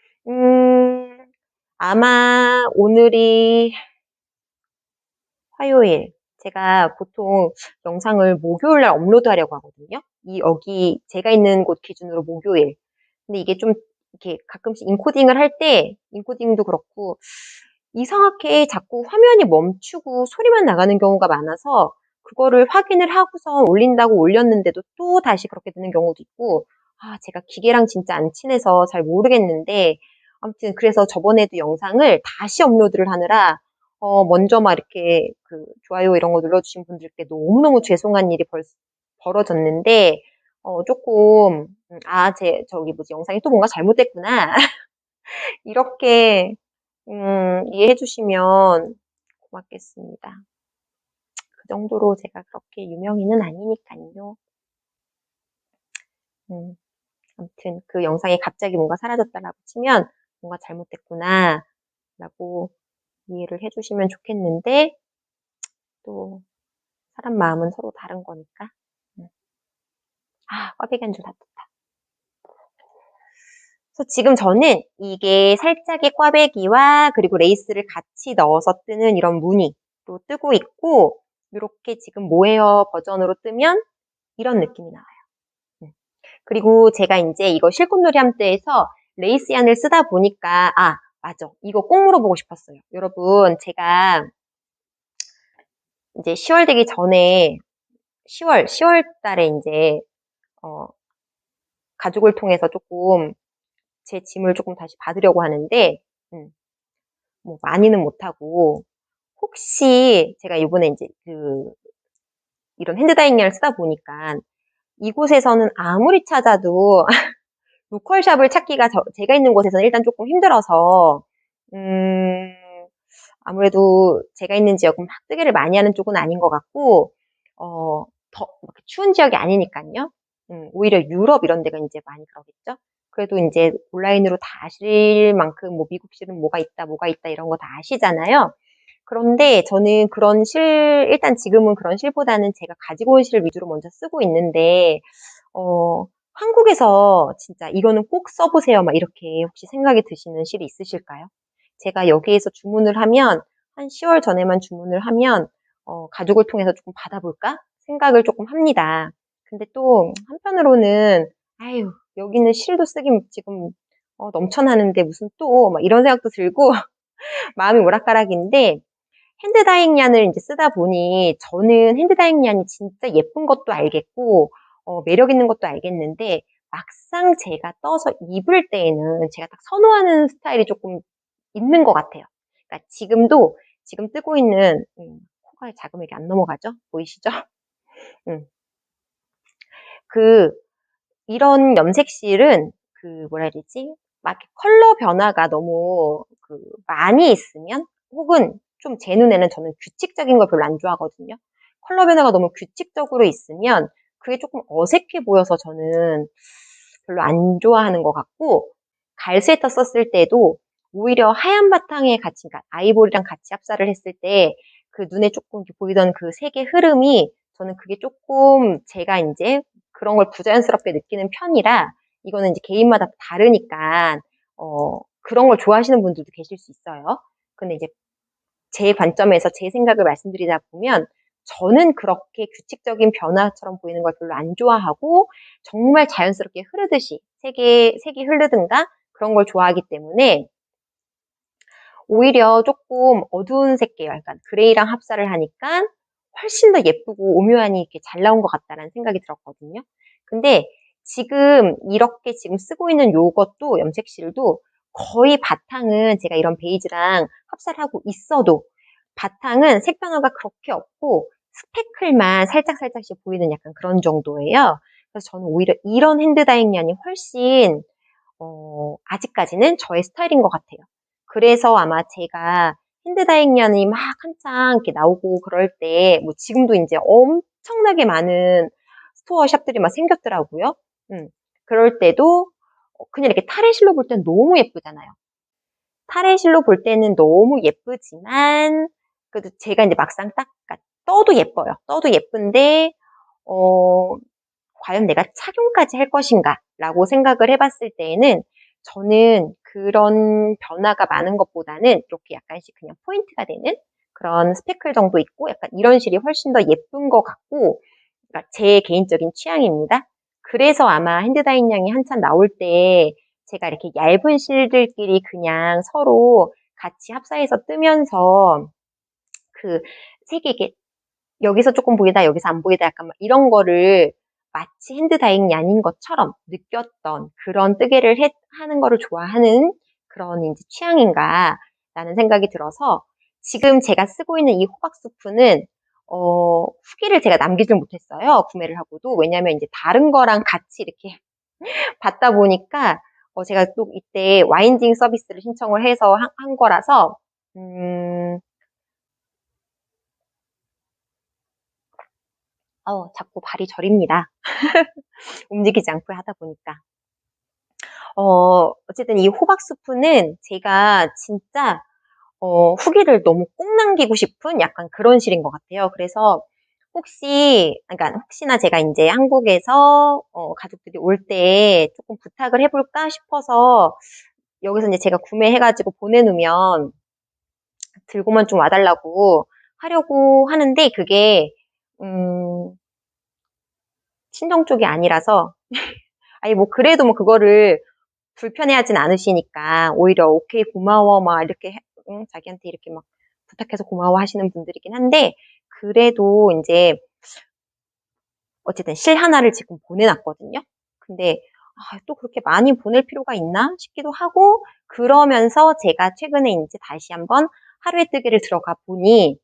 아마 오늘이 화요일 제가 보통 영상을 목요일날 업로드하려고 하거든요. 여기 제가 있는 곳 기준으로 목요일. 근데 이게 좀 이렇게 가끔씩 인코딩을 할 때 인코딩도 그렇고 이상하게 자꾸 화면이 멈추고 소리만 나가는 경우가 많아서 그거를 확인을 하고서 올린다고 올렸는데도 또 다시 그렇게 되는 경우도 있고 제가 기계랑 진짜 안 친해서 잘 모르겠는데 아무튼 그래서 저번에도 영상을 다시 업로드를 하느라 먼저 막 이렇게 그 좋아요 이런 거 눌러주신 분들께 너무너무 죄송한 일이 벌어졌는데 조금 영상이 또 뭔가 잘못됐구나 이렇게 이해해 주시면 고맙겠습니다. 그 정도로 제가 그렇게 유명인은 아니니까요. 아무튼 그 영상에 갑자기 뭔가 사라졌다라고 치면 뭔가 잘못됐구나 라고 이해를 해주시면 좋겠는데 또 사람 마음은 서로 다른 거니까. 꽈배기 한 줄 다 떴다. 그래서 지금 저는 이게 살짝의 꽈배기와 그리고 레이스를 같이 넣어서 뜨는 이런 무늬로 뜨고 있고 이렇게 지금 모헤어 버전으로 뜨면 이런 느낌이 나와요. 그리고 제가 이제 이거 실꽃놀이 함대에서 레이스 얀을 쓰다 보니까 맞아. 이거 꼭 물어보고 싶었어요. 여러분 제가 이제 10월 되기 전에 10월 달에 이제 가족을 통해서 조금 제 짐을 조금 다시 받으려고 하는데 뭐 많이는 못하고 혹시 제가 이번에 이제 이런 핸드다이잉을 쓰다 보니까 이곳에서는 아무리 찾아도 로컬샵을 찾기가 제가 있는 곳에서는 일단 조금 힘들어서 아무래도 제가 있는 지역은 막 뜨개를 많이 하는 쪽은 아닌 것 같고 더 추운 지역이 아니니까요. 오히려 유럽 이런 데가 이제 많이 그러겠죠. 그래도 이제 온라인으로 다 아실 만큼 뭐 미국식은 뭐가 있다 이런 거 다 아시잖아요. 그런데 저는 그런 실, 일단 지금은 그런 실보다는 제가 가지고 온 실 위주로 먼저 쓰고 있는데, 한국에서 진짜 이거는 꼭 써보세요. 막 이렇게 혹시 생각이 드시는 실이 있으실까요? 제가 여기에서 주문을 하면, 한 10월 전에만 주문을 하면, 가족을 통해서 조금 받아볼까? 생각을 조금 합니다. 근데 또, 한편으로는, 아유, 여기는 실도 쓰기 지금, 넘쳐나는데 무슨 또, 막 이런 생각도 들고, 마음이 오락가락인데, 핸드다잉 얀을 이제 쓰다 보니 저는 핸드다잉 얀이 진짜 예쁜 것도 알겠고 매력 있는 것도 알겠는데 막상 제가 떠서 입을 때에는 제가 딱 선호하는 스타일이 조금 있는 것 같아요. 그러니까 지금도 지금 뜨고 있는 코가 자금에게 안 넘어가죠? 보이시죠? 음. 그 이런 염색실은 그 뭐라 해야 되지? 막 이렇게 컬러 변화가 너무 그 많이 있으면 혹은 좀 제 눈에는 저는 규칙적인 걸 별로 안 좋아하거든요. 컬러 변화가 너무 규칙적으로 있으면 그게 조금 어색해 보여서 저는 별로 안 좋아하는 것 같고 갈 스웨터 썼을 때도 오히려 하얀 바탕에 같이 그러니까 아이보리랑 같이 합사를 했을 때 그 눈에 조금 이렇게 보이던 그 색의 흐름이 저는 그게 조금 제가 인제 그런 걸 부자연스럽게 느끼는 편이라 이거는 이제 개인마다 다르니까 그런 걸 좋아하시는 분들도 계실 수 있어요. 근데 이제 제 관점에서 제 생각을 말씀드리다 보면 저는 그렇게 규칙적인 변화처럼 보이는 걸 별로 안 좋아하고 정말 자연스럽게 흐르듯이 색이 흐르든가 그런 걸 좋아하기 때문에 오히려 조금 어두운 색 계열, 그러니까 그레이랑 합사를 하니까 훨씬 더 예쁘고 오묘하니 이렇게 잘 나온 것 같다라는 생각이 들었거든요. 근데 지금 이렇게 지금 쓰고 있는 요것도 염색실도 거의 바탕은 제가 이런 베이지랑 합사를 하고 있어도 바탕은 색 변화가 그렇게 없고 스패클만 살짝살짝씩 보이는 약간 그런 정도예요. 그래서 저는 오히려 이런 핸드 다잉 얀이 훨씬 아직까지는 저의 스타일인 것 같아요. 그래서 아마 제가 핸드다잉 얀이 막 한창 이렇게 나오고 그럴 때, 뭐 지금도 이제 엄청나게 많은 스토어 샵들이 막 생겼더라고요. 그럴 때도 그냥 이렇게 탈의실로 볼 땐 너무 예쁘잖아요. 탈의실로 볼 때는 너무 예쁘지만, 그래도 제가 이제 막상 딱, 그러니까 떠도 예뻐요. 떠도 예쁜데, 어, 과연 내가 착용까지 할 것인가? 라고 생각을 해봤을 때에는 저는 그런 변화가 많은 것보다는 이렇게 약간씩 그냥 포인트가 되는 그런 스페클 정도 있고 약간 이런 실이 훨씬 더 예쁜 것 같고, 그러니까 제 개인적인 취향입니다. 그래서 아마 핸드다잉 양이 한참 나올 때 제가 이렇게 얇은 실들끼리 그냥 서로 같이 합사해서 뜨면서 그 색이 이렇게 여기서 조금 보이다, 여기서 안 보이다 약간 막 이런 거를 마치 핸드다잉 얀인 것처럼 느꼈던 그런 뜨개를 하는 거를 좋아하는 그런 이제 취향인가라는 생각이 들어서 지금 제가 쓰고 있는 이 호박수프는 후기를 제가 남기질 못했어요. 구매를 하고도. 왜냐면 이제 다른 거랑 같이 이렇게 받다 보니까 제가 또 이때 와인징 서비스를 신청을 해서 한 거라서 자꾸 발이 저립니다. 움직이지 않고 하다 보니까. 어쨌든 이 호박수프는 제가 진짜, 후기를 너무 꼭 남기고 싶은 약간 그런 실인 것 같아요. 그래서 그러니까 혹시나 제가 이제 한국에서, 가족들이 올 때 조금 부탁을 해볼까 싶어서 여기서 이제 제가 구매해가지고 보내놓으면 들고만 좀 와달라고 하려고 하는데 그게, 음, 친정 쪽이 아니라서, 아니, 뭐, 그래도 뭐, 그거를 불편해하진 않으시니까 오히려 오케이 고마워 막 이렇게 응, 자기한테 이렇게 막 부탁해서 고마워 하시는 분들이긴 한데 그래도 이제 어쨌든 실 하나를 지금 보내놨거든요. 근데 또 그렇게 많이 보낼 필요가 있나 싶기도 하고 그러면서 제가 최근에 이제 다시 한번 하루에 뜨개를 들어가 보니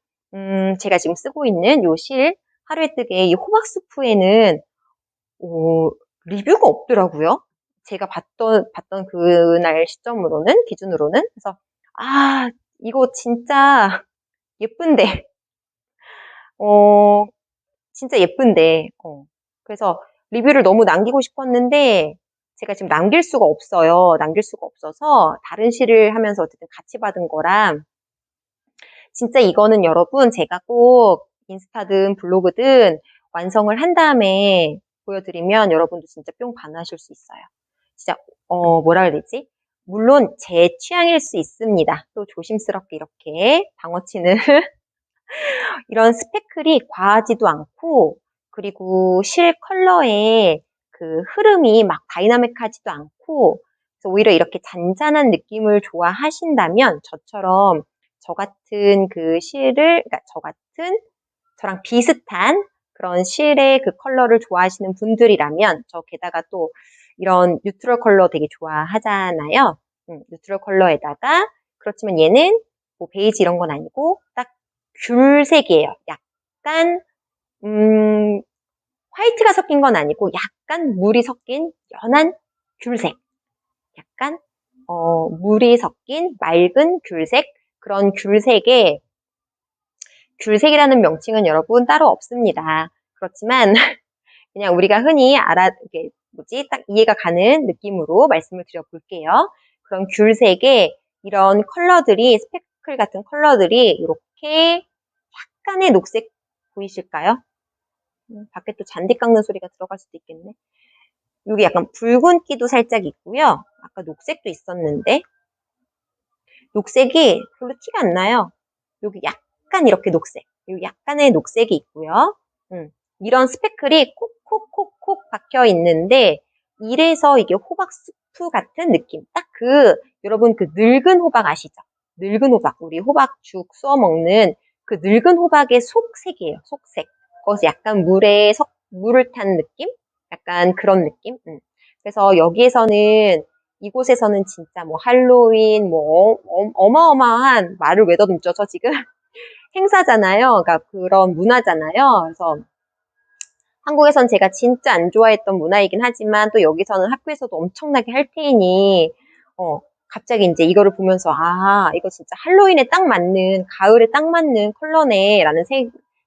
제가 지금 쓰고 있는 요 실 하루에 뜨개 이 호박 수프에는 리뷰가 없더라고요. 제가 봤던 그날 시점으로는, 기준으로는. 그래서, 이거 진짜 예쁜데, 어, 진짜 예쁜데, 그래서 리뷰를 너무 남기고 싶었는데, 제가 지금 남길 수가 없어요. 남길 수가 없어서, 다른 시를 하면서 어쨌든 같이 받은 거라, 진짜 이거는 여러분 제가 꼭 인스타든 블로그든 완성을 한 다음에 보여드리면 여러분도 진짜 뿅 반하실 수 있어요. 진짜 뭐라 그래야 되지? 물론 제 취향일 수 있습니다. 또 조심스럽게 이렇게 방어치는 이런 스패클이 과하지도 않고 그리고 실 컬러의 그 흐름이 막 다이나믹하지도 않고 그래서 오히려 이렇게 잔잔한 느낌을 좋아하신다면 저처럼 저 같은 그 실을 그러니까 저랑 비슷한 그런 실의 그 컬러를 좋아하시는 분들이라면 저 게다가 또 이런 뉴트럴 컬러 되게 좋아하잖아요. 뉴트럴 컬러에다가 그렇지만 얘는 뭐 베이지 이런 건 아니고 딱 귤색이에요. 약간 화이트가 섞인 건 아니고 약간 물이 섞인 연한 귤색. 약간 물이 섞인 맑은 귤색. 그런 귤색이라는 명칭은 여러분 따로 없습니다. 그렇지만 그냥 우리가 흔히 이게 뭐지? 딱 이해가 가는 느낌으로 말씀을 드려볼게요. 그런 귤색의 이런 컬러들이 스페클 같은 컬러들이 이렇게 약간의 녹색 보이실까요? 밖에 또 잔디 깎는 소리가 들어갈 수도 있겠네. 여기 약간 붉은기도 살짝 있고요. 아까 녹색도 있었는데 녹색이 별로 티가 안 나요. 여기 약간 이렇게 녹색, 여기 약간의 녹색이 있고요. 이런 스패클이 콕콕콕콕 박혀 있는데 이래서 이게 호박 수프 같은 느낌. 딱 여러분 그 늙은 호박 아시죠? 늙은 호박, 우리 호박죽 쏘아 먹는 그 늙은 호박의 속색이에요. 속색. 거기서 약간 물을 탄 느낌? 약간 그런 느낌? 그래서 여기에서는 이곳에서는 진짜 뭐 할로윈, 뭐 어마어마한 말을 왜 더듬죠? 저 지금 행사잖아요. 그러니까 그런 문화잖아요. 그래서 한국에선 제가 진짜 안 좋아했던 문화이긴 하지만 또 여기서는 학교에서도 엄청나게 할 테니 갑자기 이제 이거를 보면서 이거 진짜 할로윈에 딱 맞는 가을에 딱 맞는 컬러네라는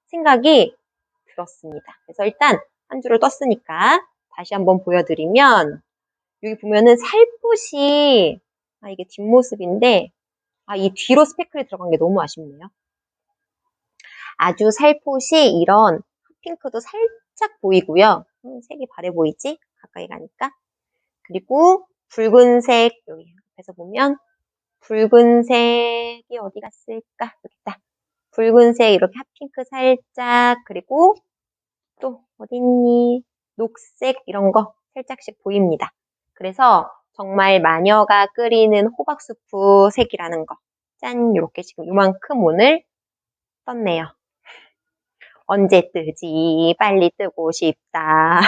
생각이 들었습니다. 그래서 일단 한 줄을 떴으니까 다시 한번 보여드리면 여기 보면은 살포시 이게 뒷모습인데 이 뒤로 스패클이 들어간 게 너무 아쉽네요. 아주 살포시 이런 핑크도 살짝 보이고요. 색이 바래 보이지? 가까이 가니까. 그리고 붉은색 여기 옆에서 보면 붉은색이 어디 갔을까? 여기 있다. 붉은색 이렇게 핫핑크 살짝 그리고 또 어딨니? 녹색 이런 거 살짝씩 보입니다. 그래서 정말 마녀가 끓이는 호박수프 색이라는 거. 짠! 이렇게 지금 이만큼 오늘 떴네요. 언제 뜨지? 빨리 뜨고 싶다.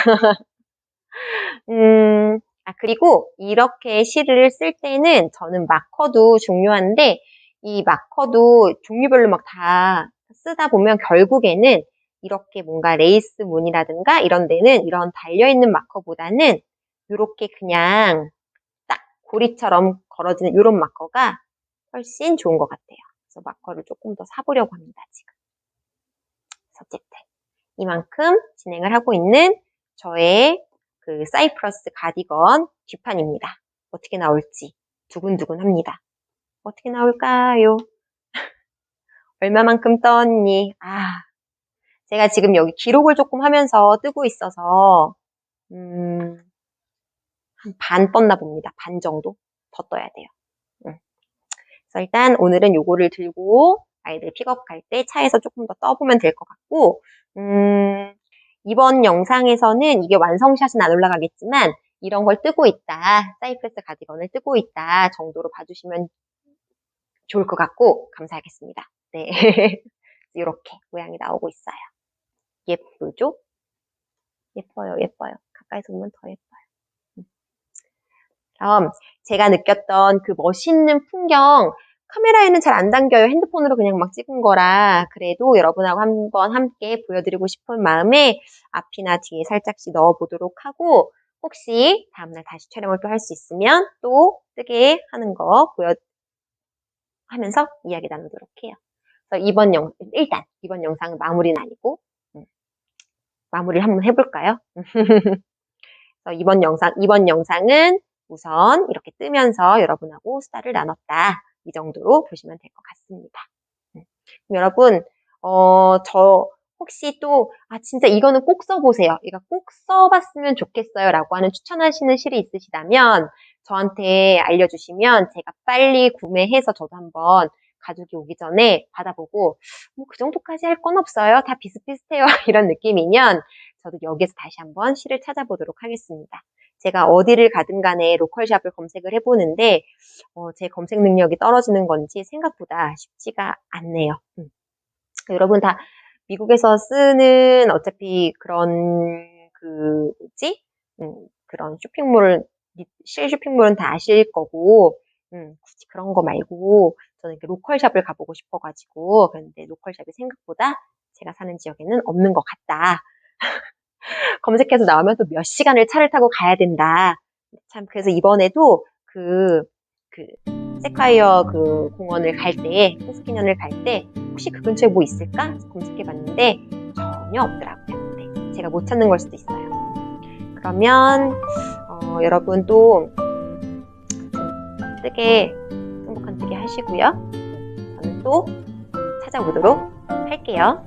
그리고 이렇게 실을 쓸 때는 저는 마커도 중요한데 이 마커도 종류별로 막 다 쓰다 보면 결국에는 이렇게 뭔가 레이스 무늬라든가 이런 데는 이런 달려있는 마커보다는 이렇게 그냥 딱 고리처럼 걸어지는 이런 마커가 훨씬 좋은 것 같아요. 그래서 마커를 조금 더 사보려고 합니다, 지금. 어쨌든 이만큼 진행을 하고 있는 저의 그 사이프러스 가디건 뒷판입니다. 어떻게 나올지 두근두근합니다. 어떻게 나올까요? 얼마만큼 떴니? 제가 지금 여기 기록을 조금 하면서 뜨고 있어서 한 반 떴나 봅니다. 반 정도 더 떠야 돼요. 그래서 일단 오늘은 요거를 들고 아이들 픽업 갈 때 차에서 조금 더 떠보면 될 것 같고 이번 영상에서는 이게 완성샷은 안 올라가겠지만 이런 걸 뜨고 있다. 사이프러스 가디건을 뜨고 있다 정도로 봐주시면 좋을 것 같고 감사하겠습니다. 네, 이렇게 모양이 나오고 있어요. 예쁘죠? 예뻐요, 예뻐요. 가까이서 보면 더 예뻐요. 그럼 제가 느꼈던 그 멋있는 풍경 카메라에는 잘 안 담겨요. 핸드폰으로 그냥 막 찍은 거라 그래도 여러분하고 한번 함께 보여드리고 싶은 마음에 앞이나 뒤에 살짝씩 넣어보도록 하고 혹시 다음날 다시 촬영을 또 할 수 있으면 또 뜨게 하는 거 하면서 이야기 나누도록 해요. 그래서 일단 이번 영상은 마무리는 아니고 마무리를 한번 해볼까요? 그래서 이번 영상은 우선 이렇게 뜨면서 여러분하고 수다를 나눴다. 이 정도로 보시면 될 것 같습니다. 여러분, 저 혹시 또, 진짜 이거는 꼭 써보세요. 이거 꼭 써봤으면 좋겠어요. 라고 하는 추천하시는 실이 있으시다면 저한테 알려주시면 제가 빨리 구매해서 저도 한번 가족이 오기 전에 받아보고, 뭐 그 정도까지 할 건 없어요. 다 비슷비슷해요. 이런 느낌이면 저도 여기서 다시 한번 실을 찾아보도록 하겠습니다. 제가 어디를 가든 간에 로컬샵을 검색을 해보는데, 제 검색 능력이 떨어지는 건지 생각보다 쉽지가 않네요. 여러분 다 미국에서 쓰는 어차피 그런 그런 실 쇼핑몰은 다 아실 거고, 굳이 그런 거 말고 저는 이렇게 로컬샵을 가보고 싶어가지고, 그런데 로컬샵이 생각보다 제가 사는 지역에는 없는 것 같다. 검색해서 나오면 또 몇 시간을 차를 타고 가야 된다. 참, 그래서 이번에도 그, 세콰이어 그 공원을 갈 때, 포스키년을 갈 때, 혹시 그 근처에 뭐 있을까? 검색해 봤는데, 전혀 없더라고요. 네, 제가 못 찾는 걸 수도 있어요. 그러면, 여러분 또, 행복한 뜨개 하시고요. 저는 또 찾아보도록 할게요.